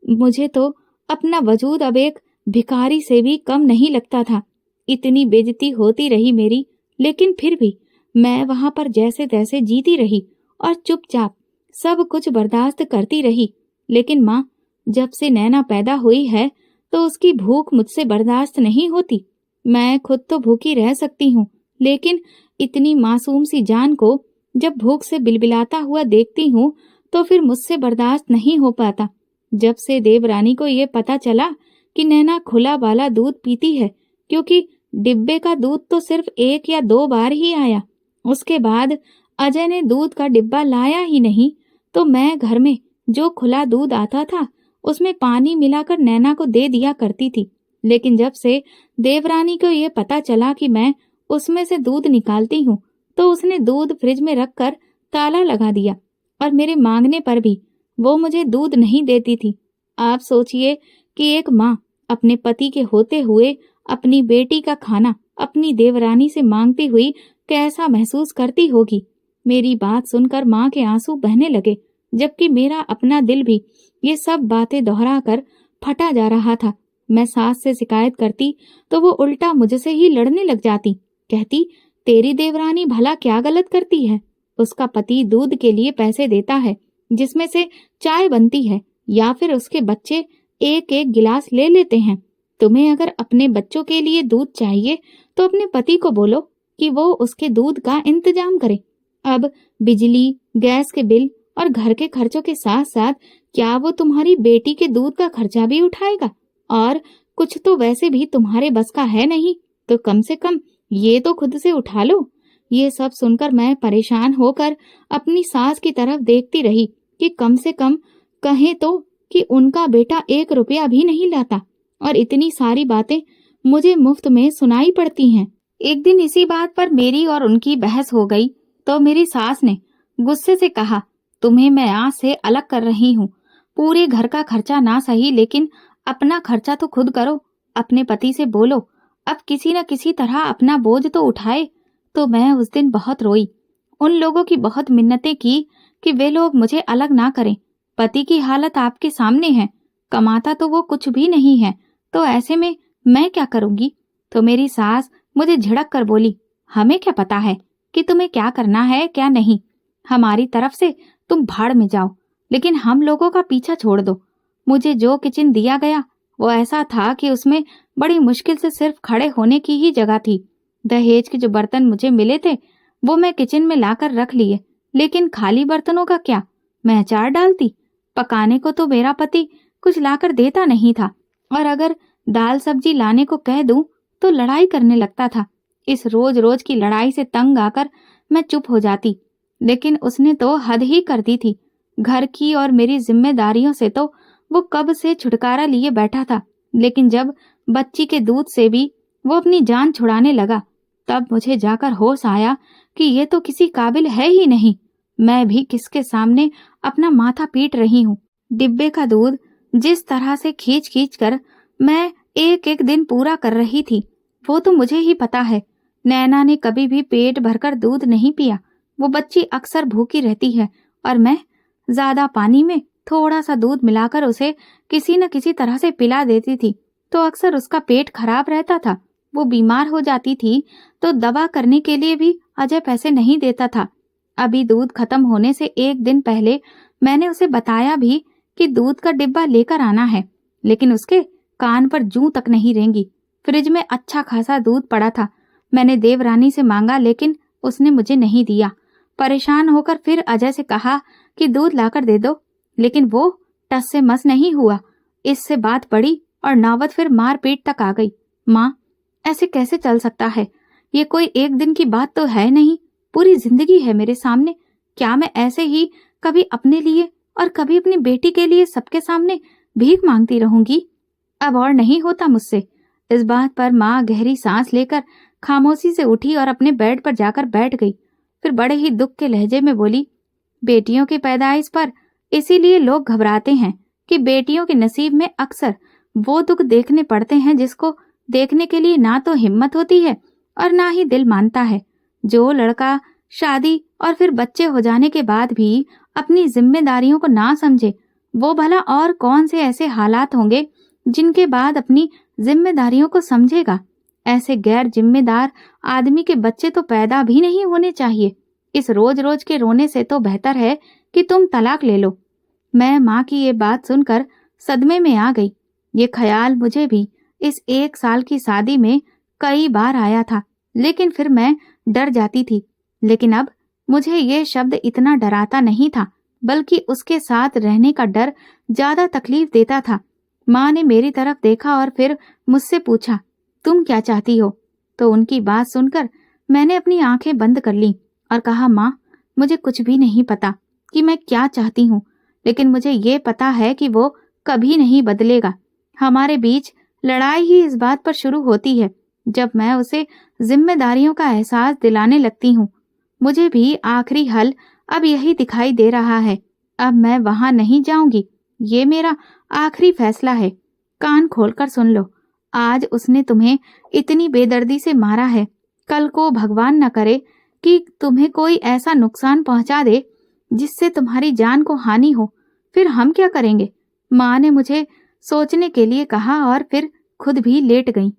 Speaker 1: मुझे तो अपना वजूद अब एक भिखारी से भी कम नहीं लगता था। इतनी बेइज्जती होती रही मेरी, लेकिन फिर भी मैं वहां पर जैसे तैसे जीती रही और चुपचाप सब कुछ बर्दाश्त करती रही। लेकिन माँ, जब से नैना पैदा हुई है तो उसकी भूख मुझसे बर्दाश्त नहीं होती। मैं खुद तो भूखी रह सकती हूँ, लेकिन इतनी मासूम सी जान को जब भूख से बिलबिलाता हुआ देखती हूँ तो फिर मुझसे बर्दाश्त नहीं हो पाता। जब से देवरानी को ये पता चला कि नैना खुला वाला दूध पीती है, क्योंकि डिब्बे का दूध तो सिर्फ 1 या 2 बार ही आया, उसके बाद अजय ने दूध का डिब्बा लाया ही नहीं, तो मैं घर में जो खुला दूध आता था उसमें पानी मिलाकर नैना को दे दिया करती थी। लेकिन जब से देवरानी को ये पता चला कि मैं उसमें से दूध निकालती हूँ, तो उसने दूध फ्रिज में रखकर ताला लगा दिया और मेरे मांगने पर भी वो मुझे दूध नहीं देती थी। आप सोचिए कि एक माँ अपने पति के होते हुए अपनी बेटी का खाना अपनी देवरानी से मांगती हुई कैसा महसूस करती होगी। मेरी बात सुनकर माँ के आंसू बहने लगे, जबकि मेरा अपना दिल भी ये सब बातें दोहराकर फटा जा रहा था। मैं सास से शिकायत करती तो वो उल्टा मुझसे ही लड़ने लग जाती। कहती, तेरी देवरानी भला क्या गलत करती है? उसका पति दूध के लिए पैसे देता है जिसमें से चाय बनती है, या फिर उसके बच्चे एक एक गिलास ले लेते हैं। तुम्हें अगर अपने बच्चों के लिए दूध चाहिए तो अपने पति को बोलो कि वो उसके दूध का इंतजाम करे। अब बिजली, गैस के बिल और घर के खर्चों के साथ साथ क्या वो तुम्हारी बेटी के दूध का खर्चा भी उठाएगा? और कुछ तो वैसे भी तुम्हारे बस का है नहीं, तो कम से कम ये तो खुद से उठा लो। ये सब सुनकर मैं परेशान होकर अपनी सास की तरफ देखती रही कि कम से कम कहे तो कि उनका बेटा 1 रुपया भी नहीं लाता, और इतनी सारी बातें मुझे मुफ्त में सुनाई पड़ती हैं। एक दिन इसी बात पर मेरी और उनकी बहस हो गई तो मेरी सास ने गुस्से से कहा, तुम्हें मैं आज से अलग कर रही हूँ। पूरे घर का खर्चा ना सही, लेकिन अपना खर्चा तो खुद करो। अपने पति से बोलो अब किसी न किसी तरह अपना बोझ तो उठाए। तो मैं उस दिन बहुत रोई, उन लोगों की बहुत मिन्नतें की कि वे लोग मुझे अलग ना करें। पति की हालत आपके सामने है, कमाता तो वो कुछ भी नहीं है, तो ऐसे में मैं क्या करूंगी? तो मेरी सास मुझे झिड़क कर बोली, हमें क्या पता है कि तुम्हें क्या करना है क्या नहीं। हमारी तरफ से तुम भाड़ में जाओ, लेकिन हम लोगों का पीछा छोड़ दो। मुझे जो किचन दिया गया वो ऐसा था कि उसमें बड़ी मुश्किल से सिर्फ खड़े होने की ही जगह थी। दहेज के जो बर्तन मुझे मिले थे वो मैं किचन में लाकर रख लिए, लेकिन खाली बर्तनों का क्या? मैं अचार डालती, पकाने को तो मेरा पति कुछ लाकर देता नहीं था, और अगर दाल सब्जी लाने को कह दूं तो लड़ाई करने लगता था। इस रोज रोज की लड़ाई से तंग आकर मैं चुप हो जाती, लेकिन उसने तो हद ही कर दी थी। घर की और मेरी जिम्मेदारियों से तो वो कब से छुटकारा लिए बैठा था, लेकिन जब बच्ची के दूध से भी वो अपनी जान छुड़ाने लगा, तब मुझे जाकर होश आया कि ये तो किसी काबिल है ही नहीं। मैं भी किसके सामने अपना माथा पीट रही हूँ। डिब्बे का दूध जिस तरह से खींच खींच कर मैं एक एक दिन पूरा कर रही थी, वो तो मुझे ही पता है। नैना ने कभी भी पेट भरकर दूध नहीं पिया। वो बच्ची अक्सर भूखी रहती है, और मैं ज्यादा पानी में थोड़ा सा दूध मिलाकर उसे किसी न किसी तरह से पिला देती थी, तो अक्सर उसका पेट खराब रहता था। वो बीमार हो जाती थी तो दवा करने के लिए भी अजय पैसे नहीं देता था। अभी दूध खत्म होने से एक दिन पहले मैंने उसे बताया भी कि दूध का डिब्बा लेकर आना है, लेकिन उसके कान पर जूं तक नहीं रेंगी। फ्रिज में अच्छा खासा दूध पड़ा था। मैंने देवरानी से मांगा, लेकिन उसने मुझे नहीं दिया। परेशान होकर फिर अजय से कहा कि दूध लाकर दे दो, लेकिन वो टस से मस नहीं हुआ। इससे बात बढ़ी और नौबत फिर मारपीट तक आ गई। माँ, ऐसे कैसे चल सकता है? ये कोई एक दिन की बात तो है नहीं, पूरी जिंदगी है मेरे सामने। क्या मैं ऐसे ही कभी अपने लिए और कभी अपनी बेटी के लिए सबके सामने भीख मांगती रहूंगी? अब और नहीं होता मुझसे। इस बात पर माँ गहरी सांस लेकर खामोशी से उठी और अपने बेड पर जाकर बैठ गई। फिर बड़े ही दुख के लहजे में बोली, बेटियों की पैदाइश पर इसीलिए लोग घबराते हैं कि बेटियों के नसीब में अक्सर वो दुख देखने पड़ते हैं जिसको देखने के लिए ना तो हिम्मत होती है और ना ही दिल मानता है। जो लड़का शादी और फिर बच्चे हो जाने के बाद भी अपनी जिम्मेदारियों को ना समझे, वो भला और कौन से ऐसे हालात होंगे जिनके बाद अपनी जिम्मेदारियों को समझेगा। ऐसे गैर जिम्मेदार आदमी के बच्चे तो पैदा भी नहीं होने चाहिए। इस रोज रोज के रोने से तो बेहतर है कि तुम तलाक ले लो। मैं माँ की ये बात सुनकर सदमे में आ गई। ये ख्याल मुझे भी इस 1 साल की शादी में कई बार आया था, लेकिन फिर मैं डर जाती थी। लेकिन अब मुझे ये शब्द इतना डराता नहीं था, बल्कि उसके साथ रहने का डर ज्यादा तकलीफ देता था। माँ ने मेरी तरफ देखा और फिर मुझसे पूछा, तुम क्या चाहती हो? तो उनकी बात सुनकर मैंने अपनी आंखें बंद कर ली और कहा, माँ, मुझे कुछ भी नहीं पता कि मैं क्या चाहती हूँ, लेकिन मुझे ये पता है कि वो कभी नहीं बदलेगा। हमारे बीच लड़ाई ही इस बात पर शुरू होती है जब मैं उसे जिम्मेदारियों का एहसास दिलाने लगती हूँ। मुझे भी आखिरी हल अब यही दिखाई दे रहा है। अब मैं वहां नहीं जाऊंगी। ये मेरा आखिरी फैसला है। कान खोलकर सुन लो। आज उसने तुम्हें इतनी बेदर्दी से मारा है, कल को भगवान न करे कि तुम्हें कोई ऐसा नुकसान पहुंचा दे जिससे तुम्हारी जान को हानि हो, फिर हम क्या करेंगे? माँ ने मुझे सोचने के लिए कहा और फिर खुद भी लेट गई।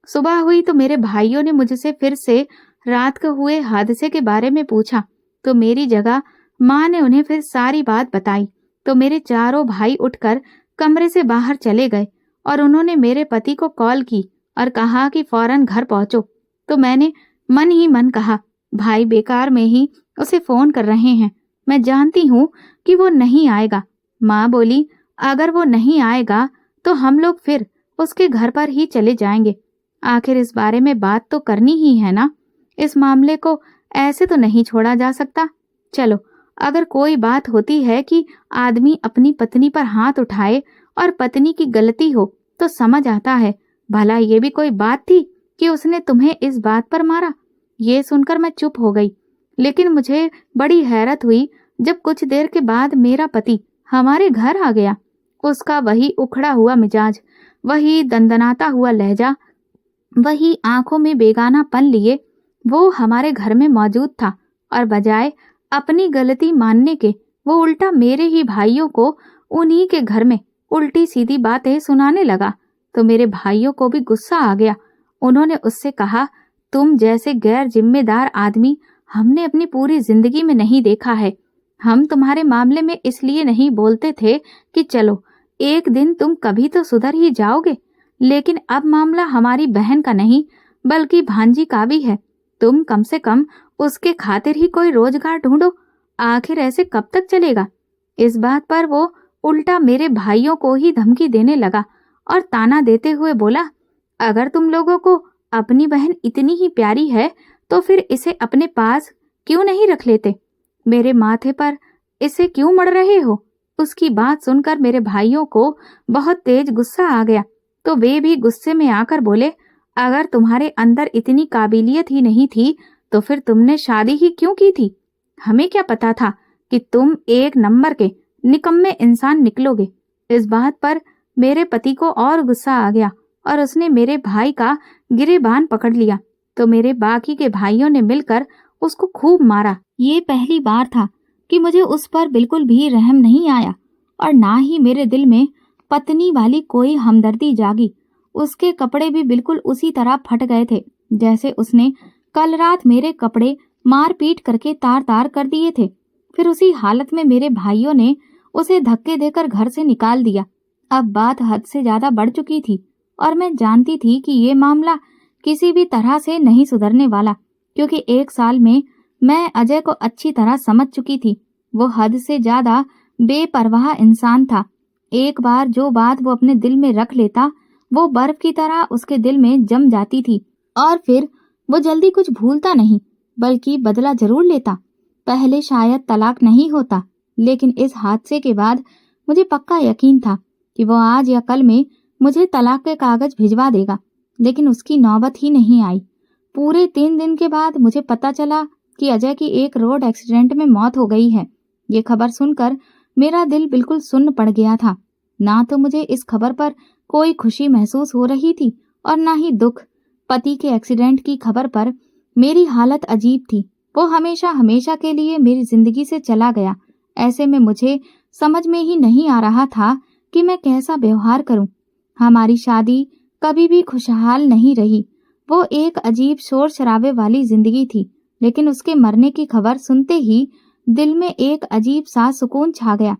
Speaker 1: सुबह हुई तो मेरे भाइयों ने मुझसे फिर से रात को हुए हादसे के बारे में पूछा, तो मेरी जगह माँ ने उन्हें फिर सारी बात बताई। तो मेरे चारों भाई उठकर कमरे से बाहर चले गए और उन्होंने मेरे पति को कॉल की और कहा कि फौरन घर पहुंचो। तो मैंने मन ही मन कहा, भाई बेकार में ही उसे फोन कर रहे हैं, मैं जानती हूँ कि वो नहीं आएगा। माँ बोली, अगर वो नहीं आएगा तो हम लोग फिर उसके घर पर ही चले जाएंगे। आखिर इस बारे में बात तो करनी ही है ना। इस मामले को ऐसे तो नहीं छोड़ा जा सकता। चलो, अगर कोई बात होती है कि आदमी अपनी पत्नी पर हाथ उठाए और पत्नी की गलती हो तो समझ आता है। भला ये भी कोई बात थी कि उसने तुम्हें इस बात पर मारा? ये सुनकर मैं चुप हो गई, लेकिन मुझे बड़ी हैरत हुई जब कुछ देर के बाद मेरा पति हमारे घर आ गया। उसका वही उखड़ा हुआ मिजाज, वही दंदनाता हुआ लहजा, वही आंखों में बेगानापन लिए वो हमारे घर में मौजूद था और बजाय अपनी गलती मानने के वो उल्टा मेरे ही भाइयों को उन्हीं के घर में उल्टी सीधी बातें सुनाने लगा। तो मेरे भाइयों को भी गुस्सा आ गया। उन्होंने उससे कहा, तुम जैसे गैर जिम्मेदार आदमी हमने अपनी पूरी जिंदगी में नहीं देखा है। हम तुम्हारे मामले में इसलिए नहीं बोलते थे कि चलो एक दिन तुम कभी तो सुधर ही जाओगे, लेकिन अब मामला हमारी बहन का नहीं बल्कि भांजी का भी है। तुम कम से कम उसके खातिर ही कोई रोजगार ढूंढो। आखिर ऐसे कब तक चलेगा? इस बात पर वो उल्टा मेरे भाइयों को ही धमकी देने लगा और ताना देते हुए बोला, अगर तुम लोगों को अपनी बहन इतनी ही प्यारी है तो फिर इसे अपने पास क्यों नहीं रख लेते? मेरे माथे पर इसे क्यों मढ़ रहे हो? उसकी बात सुनकर मेरे भाइयों को बहुत तेज गुस्सा आ गया। तो वे भी गुस्से में आकर बोले, अगर तुम्हारे अंदर इतनी काबिलियत ही नहीं थी तो फिर तुमने शादी ही क्यों की थी? हमें क्या पता था कि तुम एक नंबर के निकम्मे इंसान निकलोगे। इस बात पर मेरे पति को और गुस्सा आ गया और उसने मेरे भाई का गिरेबान पकड़ लिया। तो मेरे बाकी के भाइयों ने मिलकर उसको खूब मारा। ये पहली बार था कि मुझे उस पर बिल्कुल भी रहम नहीं आया और ना ही मेरे दिल में पत्नी वाली कोई हमदर्दी जागी। उसके कपड़े भी बिल्कुल उसी तरह फट गए थे जैसे उसने कल रात मेरे कपड़े मार पीट करके तार तार कर दिए थे। फिर उसी हालत में मेरे भाइयों ने उसे धक्के देकर घर से निकाल दिया। अब बात हद से ज्यादा बढ़ चुकी थी और मैं जानती थी कि ये मामला किसी भी तरह से नहीं सुधरने वाला, क्योंकि 1 साल में मैं अजय को अच्छी तरह समझ चुकी थी। वो हद से ज्यादा बेपरवाह इंसान था। एक बार जो बात वो अपने दिल में रख लेता वो बर्फ की तरह उसके दिल में जम जाती थी और फिर वो जल्दी कुछ भूलता नहीं बल्कि बदला जरूर लेता। पहले शायद तलाक नहीं होता, लेकिन इस हादसे के बाद मुझे पक्का यकीन था कि वो आज या कल में मुझे तलाक के कागज भिजवा देगा, लेकिन उसकी नौबत ही नहीं आई। पूरे 3 दिन के बाद मुझे पता चला कि अजय की एक रोड एक्सीडेंट में मौत हो गई है। ये खबर सुनकर मेरा दिल बिल्कुल सुन्न पड़ गया था। ना तो मुझे इस खबर पर कोई खुशी महसूस हो रही थी और ना ही दुख। पति के एक्सीडेंट की खबर पर मेरी हालत अजीब थी। वो हमेशा हमेशा के लिए मेरी जिंदगी से चला गया। ऐसे में मुझे समझ में ही नहीं आ रहा था कि मैं कैसा व्यवहार करूं। हमारी शादी कभी भी खुशहाल नहीं रही। वो एक अजीब शोर शराबे वाली जिंदगी थी, लेकिन उसके मरने की खबर सुनते ही दिल में एक अजीब सा सुकून छा गया।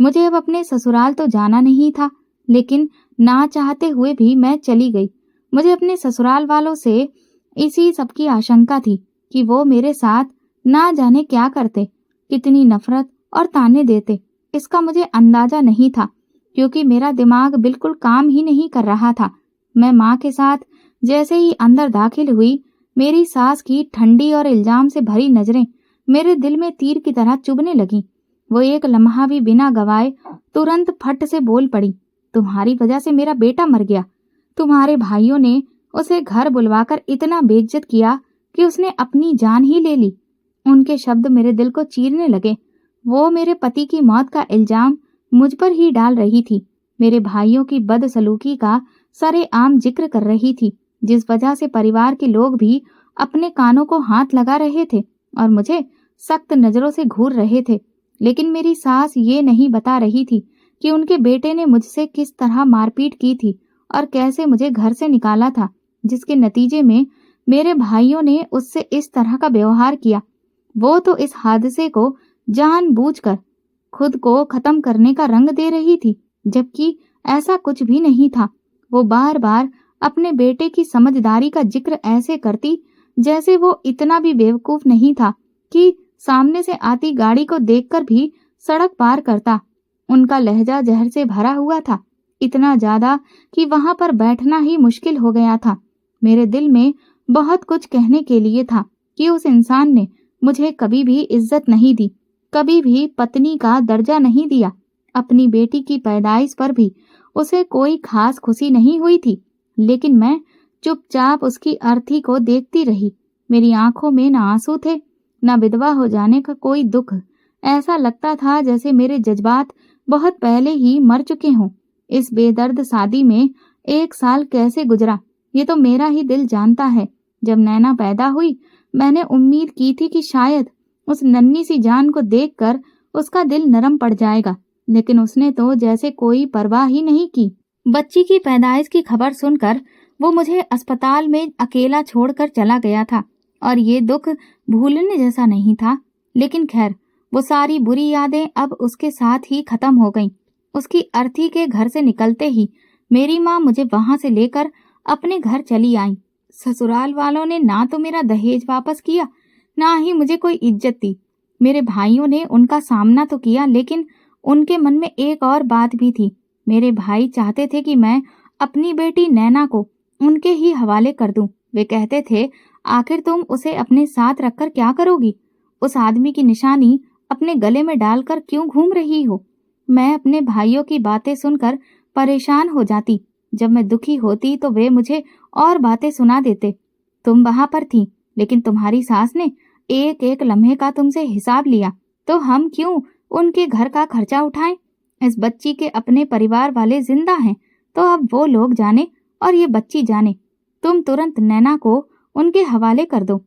Speaker 1: मुझे अब अपने ससुराल तो जाना नहीं था, लेकिन ना चाहते हुए भी मैं चली गई। मुझे अपने ससुराल वालों से इसी सब की आशंका थी कि वो मेरे साथ ना जाने क्या करते, कितनी नफरत और ताने देते। इसका मुझे अंदाजा नहीं था, क्योंकि मेरा दिमाग बिल्कुल काम ही नहीं कर रहा था। मैं माँ के साथ जैसे ही अंदर दाखिल हुई, मेरी सास की ठंडी और इल्जाम से भरी नजरें मेरे दिल में तीर की तरह चुभने लगीं। वो एक लम्हा भी बिना गवाए तुरंत फट से बोल पड़ी, तुम्हारी वजह से मेरा बेटा मर गया। तुम्हारे भाइयों ने उसे घर बुलवाकर इतना बेइज्जत किया कि उसने अपनी जान ही ले ली। उनके शब्द मेरे दिल को चीरने लगे। वो मेरे पति की मौत का इल्जाम मुझ पर ही डाल रही थी। मेरे भाइयों की बदसलूकी का सरेआम जिक्र कर रही थी, जिस वजह से परिवार के लोग भी अपने कानों को हाथ लगा रहे थे और मुझे सख्त नजरों से घूर रहे थे। लेकिन मेरी सास ये नहीं बता रही थी कि उनके बेटे ने मुझसे किस तरह मारपीट की थी और कैसे मुझे घर से निकाला था, जिसके नतीजे में मेरे भाइयों ने उससे इस तरह का व्यवहार किया। वो तो इस हादसे को जानबूझकर खुद को खत्म करने का रंग दे रही थी, जबकि ऐसा कुछ भी नहीं था। वो बार बार अपने बेटे की समझदारी का जिक्र ऐसे करती जैसे वो इतना भी बेवकूफ नहीं था कि सामने से आती गाड़ी को देखकर भी सड़क पार करता। उनका लहजा जहर से भरा हुआ था, इतना ज्यादा कि वहां पर बैठना ही मुश्किल हो गया था। मेरे दिल में बहुत कुछ कहने के लिए था कि उस इंसान ने मुझे कभी भी इज्जत नहीं दी, कभी भी पत्नी का दर्जा नहीं दिया। अपनी बेटी की पैदाइश पर भी उसे कोई खास खुशी नहीं हुई थी, लेकिन मैं चुपचाप उसकी अर्थी को देखती रही। मेरी आंखों में न आंसू थे, न विधवा हो जाने का कोई दुख। ऐसा लगता था जैसे मेरे जज्बात बहुत पहले ही मर चुके हों। इस बेदर्द शादी में 1 साल कैसे गुजरा ये तो मेरा ही दिल जानता है। जब नैना पैदा हुई, मैंने उम्मीद की थी कि शायद उस नन्ही सी जान को देखकर उसका दिल नरम पड़ जाएगा, लेकिन उसने तो जैसे कोई परवाह ही नहीं की। बच्ची की पैदाइश की खबर सुनकर वो मुझे अस्पताल में अकेला छोड़कर चला गया था और ये दुख भूलने जैसा नहीं था। लेकिन खैर, वो सारी बुरी यादें अब उसके साथ ही खत्म हो गईं। उसकी अर्थी के घर से निकलते ही मेरी माँ मुझे वहां से लेकर अपने घर चली आई। ससुराल वालों ने ना तो मेरा दहेज वापस किया, ना ही मुझे कोई इज्जत दी। मेरे भाइयों ने उनका सामना तो किया, लेकिन उनके मन में एक और बात भी थी। मेरे भाई चाहते थे कि मैं अपनी बेटी नैना को उनके ही हवाले कर दूं। वे कहते थे, आखिर तुम उसे अपने साथ रखकर क्या करोगी? उस आदमी की निशानी अपने गले में डालकर क्यों घूम रही हो? मैं अपने भाइयों की बातें सुनकर परेशान हो जाती। जब मैं दुखी होती तो वे मुझे और बातें सुना देते। तुम वहां पर थी, लेकिन तुम्हारी सास ने एक एक लम्हे का तुमसे हिसाब लिया, तो हम क्यों उनके घर का खर्चा उठाएं? इस बच्ची के अपने परिवार वाले जिंदा हैं, तो अब वो लोग जाने और ये बच्ची जाने। तुम तुरंत नैना को उनके हवाले कर दो।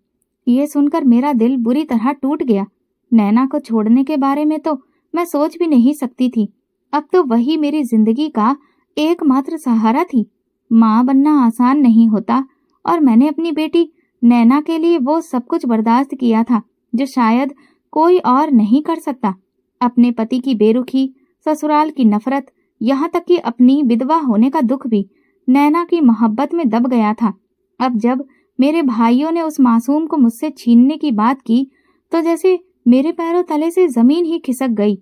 Speaker 1: ये सुनकर मेरा दिल बुरी तरह टूट गया। नैना को छोड़ने के बारे में तो मैं सोच भी नहीं सकती थी। अब तो वही मेरी जिंदगी का एकमात्र सहारा थी। माँ बनना आसान नहीं होता और मैंने अपनी बेटी नैना के लिए वो सब कुछ बर्दाश्त किया था। जो शायद कोई और नहीं कर सकता। अपने पति की बेरुखी, ससुराल की नफरत, यहाँ तक कि अपनी विधवा होने का दुख भी नैना की मोहब्बत में दब गया था। अब जब मेरे भाइयों ने उस मासूम को मुझसे छीनने की बात की तो जैसे मेरे पैरों तले से जमीन ही खिसक गई।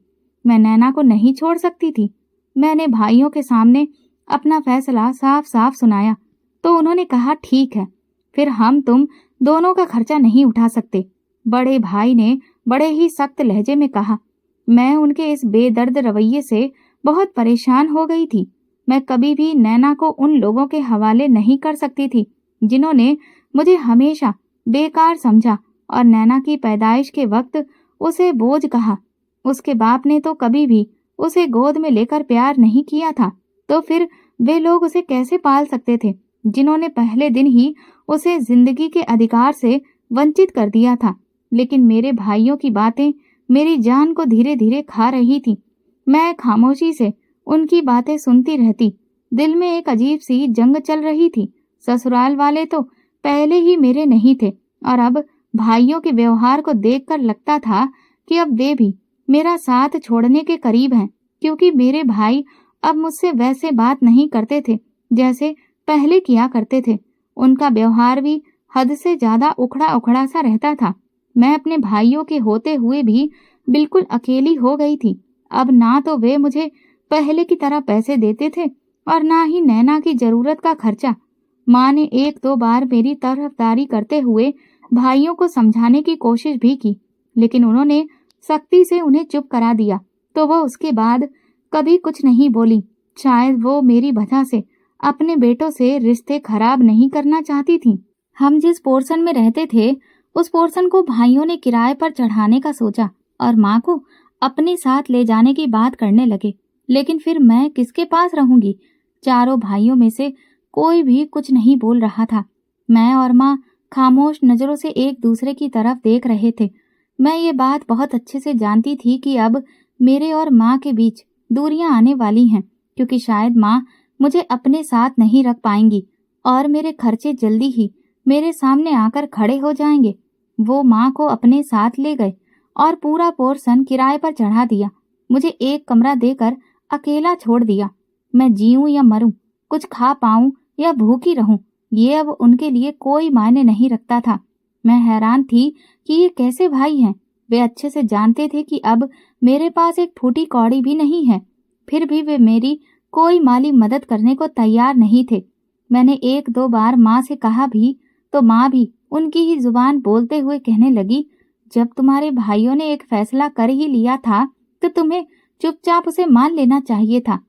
Speaker 1: मैं नैना को नहीं छोड़ सकती थी। मैंने भाइयों के सामने अपना फैसला साफ साफ सुनाया तो उन्होंने कहा, ठीक है, फिर हम तुम दोनों का खर्चा नहीं उठा सकते। बड़े भाई ने बड़े ही सख्त लहजे में कहा। मैं उनके इस बेदर्द रवैये से बहुत परेशान हो गई थी। मैं कभी भी नैना को उन लोगों के हवाले नहीं कर सकती थी जिन्होंने मुझे हमेशा बेकार समझा और नैना की पैदाइश के वक्त उसे बोझ कहा। उसके बाप ने तो कभी भी उसे गोद में लेकर प्यार नहीं किया था, तो फिर वे लोग उसे कैसे पाल सकते थे जिन्होंने पहले दिन ही उसे जिंदगी के अधिकार से वंचित कर दिया था। लेकिन मेरे भाइयों की बातें मेरी जान को धीरे धीरे खा रही थी। मैं खामोशी से उनकी बातें सुनती रहती। दिल में एक अजीब सी जंग चल रही थी। ससुराल वाले तो पहले ही मेरे नहीं थे और अब भाइयों के व्यवहार को देखकर लगता था कि अब वे भी मेरा साथ छोड़ने के करीब हैं, क्योंकि मेरे भाई अब मुझसे वैसे बात नहीं करते थे जैसे पहले किया करते थे। उनका व्यवहार भी हद से ज्यादा उखड़ा उखड़ा सा रहता था। मैं अपने भाइयों के होते हुए भी बिल्कुल अकेली हो गई थी। अब ना तो वे मुझे पहले की तरह पैसे देते थे और ना ही नैना की जरूरत का खर्चा। माँ ने एक दो बार मेरी तरफदारी करते हुए भाइयों को समझाने की कोशिश भी की, लेकिन उन्होंने सख्ती से उन्हें चुप करा दिया। तो वह उसके बाद कभी कुछ नहीं बोली। शायद वो मेरी वजह से अपने बेटों से रिश्ते खराब नहीं करना चाहती थी। हम जिस पोर्शन में रहते थे उस पोर्शन को भाइयों ने किराए पर चढ़ाने का सोचा और माँ को अपने साथ ले जाने की बात करने लगे। लेकिन फिर मैं किसके पास रहूंगी? चारों भाइयों में से कोई भी कुछ नहीं बोल रहा था। मैं और माँ खामोश नजरों से एक दूसरे की तरफ देख रहे थे। मैं ये बात बहुत अच्छे से जानती थी कि अब मेरे और माँ के बीच दूरियां आने वाली हैं, क्योंकि शायद माँ मुझे अपने साथ नहीं रख पाएंगी और मेरे खर्चे जल्दी ही मेरे सामने आकर खड़े हो जाएंगे। वो माँ को अपने साथ ले गए और पूरा पोर्शन किराए पर चढ़ा दिया। मुझे एक कमरा देकर अकेला छोड़ दिया। मैं जीऊं या मरूं, कुछ खा पाऊं या भूखी रहूं, ये अब उनके लिए कोई मायने नहीं रखता था। मैं हैरान थी कि ये कैसे भाई हैं। वे अच्छे से जानते थे कि अब मेरे पास एक फूटी कौड़ी भी नहीं है, फिर भी वे मेरी कोई माली मदद करने को तैयार नहीं थे। मैंने एक दो बार माँ से कहा भी तो माँ भी उनकी ही जुबान बोलते हुए कहने लगी, जब तुम्हारे भाइयों ने एक फैसला कर ही लिया था तो तुम्हें चुपचाप उसे मान लेना चाहिए था।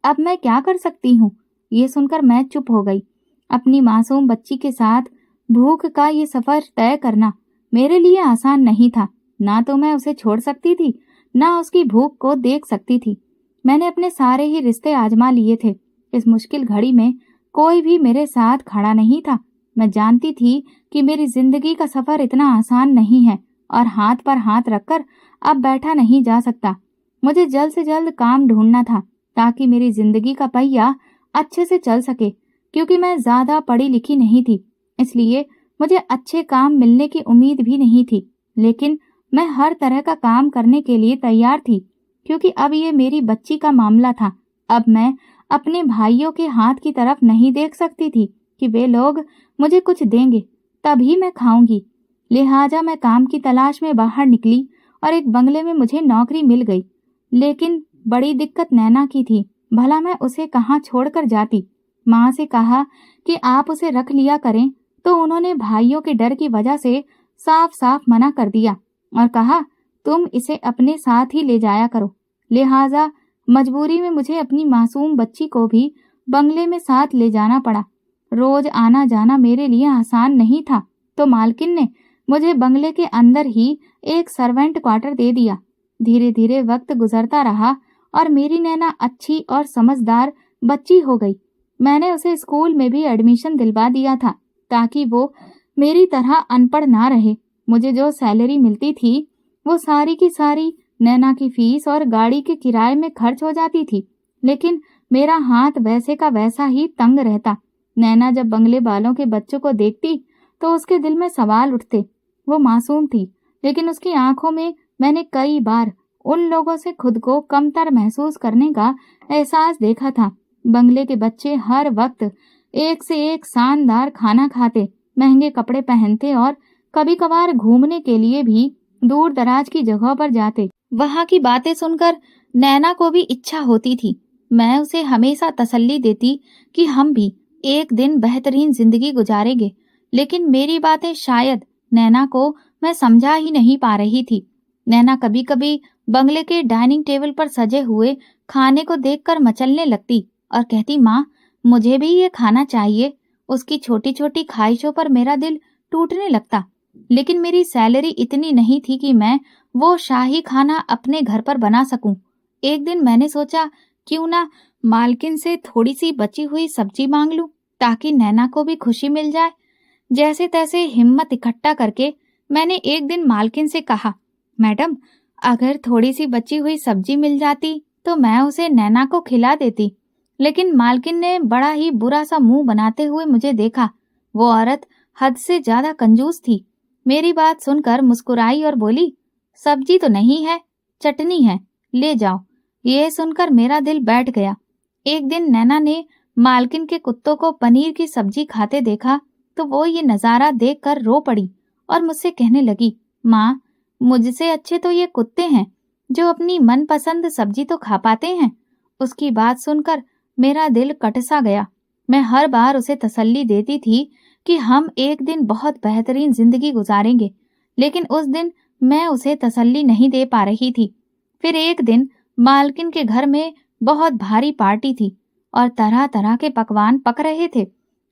Speaker 1: अब मैं क्या कर सकती हूँ? ये सुनकर मैं चुप हो गई। अपनी मासूम बच्ची के साथ भूख का ये सफर तय करना मेरे लिए आसान नहीं था। ना तो मैं उसे छोड़ सकती थी, ना उसकी भूख को देख सकती थी। मैंने अपने सारे ही रिश्ते आजमा लिए थे। इस मुश्किल घड़ी में कोई भी मेरे साथ खड़ा नहीं था। मैं जानती थी कि मेरी जिंदगी का सफर इतना आसान नहीं है और हाथ पर हाथ रखकर अब बैठा नहीं जा सकता। मुझे जल्द से जल्द काम ढूंढना था ताकि मेरी जिंदगी का पहिया अच्छे से चल सके। क्योंकि मैं ज्यादा पढ़ी लिखी नहीं थी, इसलिए मुझे अच्छे काम मिलने की उम्मीद भी नहीं थी। लेकिन मैं हर तरह का काम करने के लिए तैयार थी, क्योंकि अब ये मेरी बच्ची का मामला था। अब मैं अपने भाइयों के हाथ की तरफ नहीं देख सकती थी कि वे लोग मुझे कुछ देंगे तभी मैं खाऊंगी। लिहाजा मैं काम की तलाश में बाहर निकली और एक बंगले में मुझे नौकरी मिल गई। लेकिन बड़ी दिक्कत नैना की थी। भला मैं उसे कहाँ छोड़कर जाती? माँ से कहा कि आप उसे रख लिया करें, तो उन्होंने भाइयों के डर की वजह से साफ साफ मना कर दिया और कहा, तुम इसे अपने साथ ही ले जाया करो। लिहाजा मजबूरी में मुझे अपनी मासूम बच्ची को भी बंगले में साथ ले जाना पड़ा। रोज आना जाना मेरे लिए आसान नहीं था, तो मालकिन ने मुझे बंगले के अंदर ही एक सर्वेंट क्वार्टर दे दिया। धीरे धीरे वक्त गुजरता रहा और मेरी नैना अच्छी और समझदार बच्ची हो गई। मैंने उसे स्कूल में भी एडमिशन दिलवा दिया था ताकि वो मेरी तरह अनपढ़ ना रहे। मुझे जो सैलरी मिलती थी वो सारी की सारी नैना की फीस और गाड़ी के किराए में खर्च हो जाती थी, लेकिन मेरा हाथ वैसे का वैसा ही तंग रहता। नैना जब बंगले वालों के बच्चों को देखती तो उसके दिल में सवाल उठते। वो मासूम थी, लेकिन उसकी आंखों में मैंने कई बार उन लोगों से खुद को कमतर महसूस करने का एहसास देखा था। बंगले के बच्चे हर वक्त एक से एक शानदार खाना खाते, महंगे कपड़े पहनते और कभी कभार घूमने के लिए भी दूर दराज की जगहों पर जाते। वहां की बातें सुनकर नैना को भी इच्छा होती थी। मैं उसे हमेशा तसल्ली देती कि हम भी एक दिन बेहतरीन जिंदगी गुजारेंगे, लेकिन मेरी बातें शायद नैना को मैं समझा ही नहीं पा रही थी। नैना कभी कभी बंगले के डाइनिंग टेबल पर सजे हुए खाने को देखकर मचलने लगती और कहती, माँ मुझे भी ये खाना चाहिए। उसकी छोटी छोटी ख्वाहिशों पर मेरा दिल टूटने लगता, लेकिन मेरी सैलरी इतनी नहीं थी कि मैं वो शाही खाना अपने घर पर बना सकूं। एक दिन मैंने सोचा क्यों ना मालकिन से थोड़ी सी बची हुई सब्जी मांग लूं, ताकि नैना को भी खुशी मिल जाए। जैसे तैसे हिम्मत इकट्ठा करके मैंने एक दिन मालकिन से कहा, मैडम अगर थोड़ी सी बची हुई सब्जी मिल जाती तो मैं उसे नैना को खिला देती। लेकिन मालकिन ने बड़ा ही बुरा सा मुंह बनाते हुए मुझे देखा। वो औरत हद से ज्यादा कंजूस थी। मेरी बात सुनकर मुस्कुराई और बोली, सब्जी तो नहीं है, चटनी है, ले जाओ। ये सुनकर मेरा दिल बैठ गया। एक दिन नैना ने मालकिन के कुत्तों को पनीर की सब्जी खाते देखा तो वो ये नजारा देखकर रो पड़ी और मुझसे कहने लगी, माँ मुझसे अच्छे तो ये कुत्ते हैं जो अपनी मनपसंद सब्जी तो खा पाते हैं। उसकी बात सुनकर मेरा दिल कट सा गया। मैं हर बार उसे तसल्ली देती थी कि हम एक दिन बहुत बेहतरीन जिंदगी गुजारेंगे, लेकिन उस दिन मैं उसे तसल्ली नहीं दे पा रही थी। फिर एक दिन मालकिन के घर में बहुत भारी पार्टी थी और तरह तरह के पकवान पक रहे थे।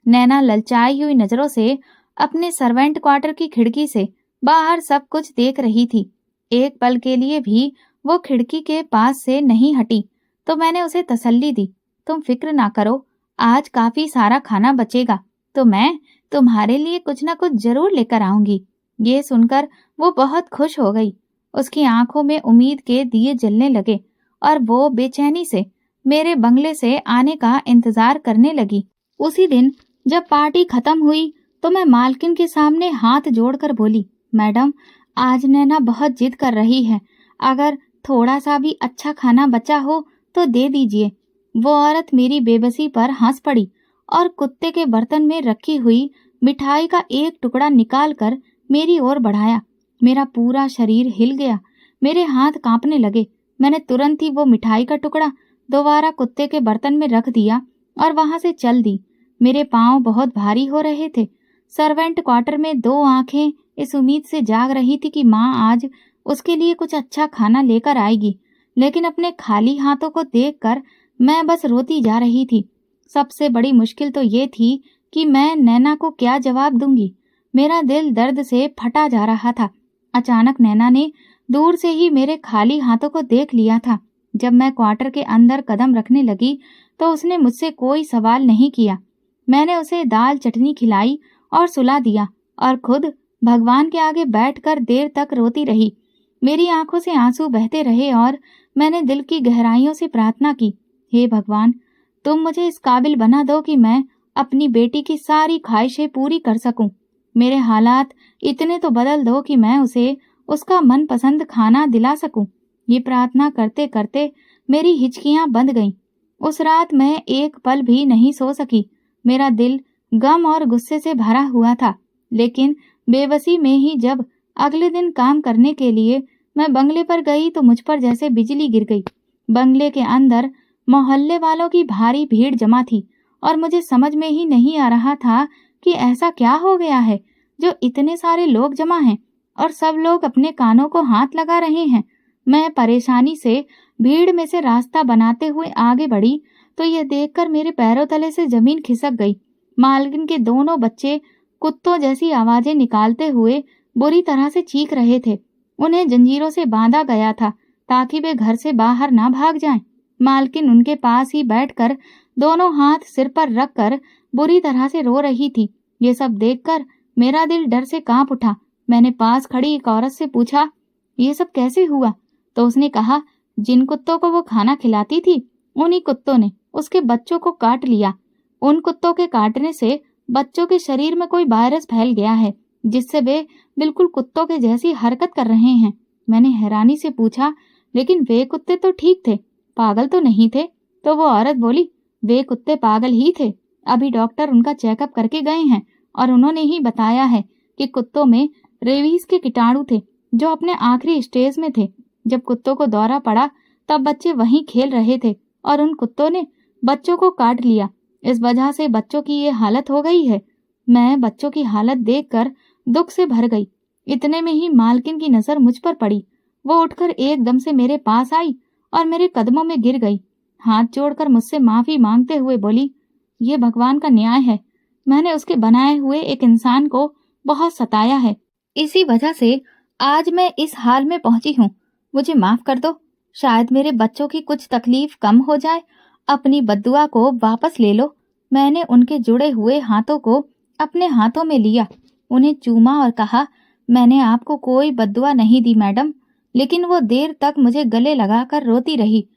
Speaker 1: नैना ललचाई हुई नजरों से अपने सर्वेंट क्वार्टर की खिड़की से बाहर सब कुछ देख रही थी। एक पल के लिए भी वो खिड़की के पास से नहीं हटी तो मैंने उसे तसल्ली दी, तुम फिक्र ना करो, आज काफी सारा खाना बचेगा तो मैं तुम्हारे लिए कुछ ना कुछ जरूर लेकर आऊंगी। ये सुनकर वो बहुत खुश हो गई। उसकी आंखों में उम्मीद के दिए जलने लगे और वो बेचैनी से मेरे बंगले से आने का इंतजार करने लगी। उसी दिन जब पार्टी खत्म हुई तो मैं मालकिन के सामने हाथ जोड़कर बोली, मैडम आज नैना बहुत जिद कर रही है, अगर थोड़ा सा भी अच्छा खाना बचा हो तो दे दीजिए। वो औरत मेरी बेबसी पर हंस पड़ी और कुत्ते के बर्तन में रखी हुई मिठाई का एक टुकड़ा निकालकर मेरी ओर बढ़ाया। मेरा पूरा शरीर हिल गया, मेरे हाथ कांपने लगे। मैंने तुरंत ही वो मिठाई का टुकड़ा दोबारा कुत्ते के बर्तन में रख दिया और वहां से चल दी। मेरे पांव बहुत भारी हो रहे थे। सर्वेंट क्वार्टर में दो आंखें इस उम्मीद से जाग रही थी कि माँ आज उसके लिए कुछ अच्छा खाना लेकर आएगी, लेकिन अपने खाली हाथों को देखकर मैं बस रोती जा रही थी। सबसे बड़ी मुश्किल तो ये थी कि मैं नैना को क्या जवाब दूंगी। मेरा दिल दर्द से फटा जा रहा था। अचानक नैना ने दूर से ही मेरे खाली हाथों को देख लिया था। जब मैं क्वार्टर के अंदर कदम रखने लगी तो उसने मुझसे कोई सवाल नहीं किया। मैंने उसे दाल चटनी खिलाई और सुला दिया और खुद भगवान के आगे बैठकर देर तक रोती रही। मेरी आंखों से आंसू बहते रहे और मैंने दिल की गहराइयों से प्रार्थना की, हे भगवान तुम मुझे इस काबिल बना दो कि मैं अपनी बेटी की सारी ख्वाहिशें पूरी कर सकूं। मेरे हालात इतने तो बदल दो कि मैं उसे उसका मनपसंद खाना दिला सकूं। ये प्रार्थना करते करते मेरी हिचकियां बंध गईं। उस रात मैं एक पल भी नहीं सो सकी। मेरा दिल गम और गुस्से से भरा हुआ था, लेकिन बेबसी में ही जब अगले दिन काम करने के लिए मैं बंगले पर गई तो मुझ पर जैसे बिजली गिर गई। बंगले के अंदर मोहल्ले वालों की भारी भीड़ जमा थी और मुझे समझ में ही नहीं आ रहा था कि ऐसा क्या हो गया है जो इतने सारे लोग जमा हैं और सब लोग अपने कानों को हाथ लगा रहे हैं। मैं परेशानी से भीड़ में से रास्ता बनाते हुए आगे बढ़ी तो यह देखकर मेरे पैरों तले से जमीन खिसक गई। मालकिन के दोनों बच्चे कुत्तों जैसी आवाजें निकालते हुए बुरी तरह से चीख रहे थे। उन्हें जंजीरों से बांधा गया था ताकि वे घर से बाहर ना भाग जाएं। मालकिन उनके पास ही बैठकर दोनों हाथ सिर पर रखकर बुरी तरह से रो रही थी। ये सब देखकर मेरा दिल डर से कांप उठा। मैंने पास खड़ी एक औरत से पूछा, ये सब कैसे हुआ? तो उसने कहा, जिन कुत्तों को वो खाना खिलाती थी उन्हीं कुत्तों ने उसके बच्चों को काट लिया। उन कुत्तों के काटने से बच्चों के शरीर में कोई वायरस फैल गया है जिससे वे बिल्कुल कुत्तों के जैसी हरकत कर रहे हैं। मैंने हैरानी से पूछा, लेकिन वे कुत्ते तो ठीक थे, पागल तो नहीं थे? तो वो औरत बोली, वे कुत्ते पागल ही थे। अभी डॉक्टर उनका चेकअप करके गए हैं और उन्होंने ही बताया है कि कुत्तों में रेबीज के कीटाणु थे जो अपने आखिरी स्टेज में थे। जब कुत्तों को दौरा पड़ा तब बच्चे वहीं खेल रहे थे और उन कुत्तों ने बच्चों को काट लिया। इस वजह से बच्चों की ये हालत हो गई है। मैं बच्चों की हालत देखकर दुख से भर गई। इतने में ही मालकिन की नजर मुझ पर पड़ी। वो उठकर एकदम से मेरे पास आई और मेरे कदमों में गिर गई। हाथ जोड़कर मुझसे माफी मांगते हुए बोली, ये भगवान का न्याय है। मैंने उसके बनाए हुए एक इंसान को बहुत सताया है। इसी वजह से आज मैं इस हाल में पहुंची हूँ। मुझे माफ कर दो। शायद मेरे बच्चों की कुछ तकलीफ कम हो जाए। अपनी बद्दुआ को वापस ले लो। मैंने उनके जुड़े हुए हाथों को अपने हाथों में लिया, उन्हें चूमा और कहा, मैंने आपको कोई बद्दुआ नहीं दी मैडम। लेकिन वो देर तक मुझे गले लगाकर रोती रही।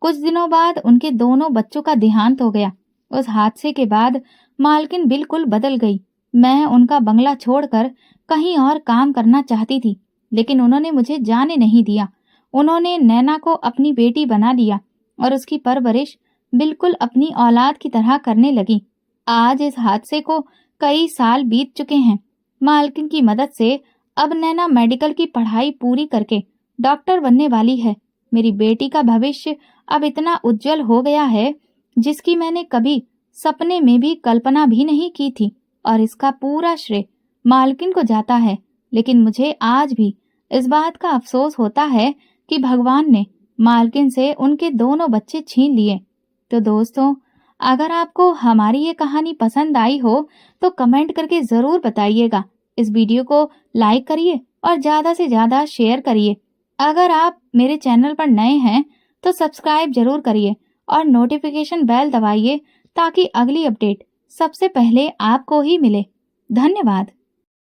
Speaker 1: कुछ दिनों बाद उनके दोनों बच्चों का देहांत हो गया। उस हादसे के बाद मालकिन बिल्कुल बदल गई। मैं उनका बंगला छोड़कर कहीं और काम करना चाहती थी, लेकिन उन्होंने मुझे जाने नहीं दिया। उन्होंने नैना को अपनी बेटी बना लिया और उसकी परवरिश बिल्कुल अपनी औलाद की तरह करने लगी। आज इस हादसे को कई साल बीत चुके हैं। मालकिन की मदद से अब नैना मेडिकल की पढ़ाई पूरी करके डॉक्टर बनने वाली है। मेरी बेटी का भविष्य अब इतना उज्जवल हो गया है जिसकी मैंने कभी सपने में भी कल्पना भी नहीं की थी, और इसका पूरा श्रेय मालकिन को जाता है। लेकिन मुझे आज भी इस बात का अफसोस होता है कि भगवान ने मालकिन से उनके दोनों बच्चे छीन लिए। तो दोस्तों, अगर आपको हमारी ये कहानी पसंद आई हो तो कमेंट करके जरूर बताइएगा। इस वीडियो को लाइक करिए और ज्यादा से ज्यादा शेयर करिए। अगर आप मेरे चैनल पर नए हैं तो सब्सक्राइब जरूर करिए और नोटिफिकेशन बेल दबाइए ताकि अगली अपडेट सबसे पहले आपको ही मिले। धन्यवाद।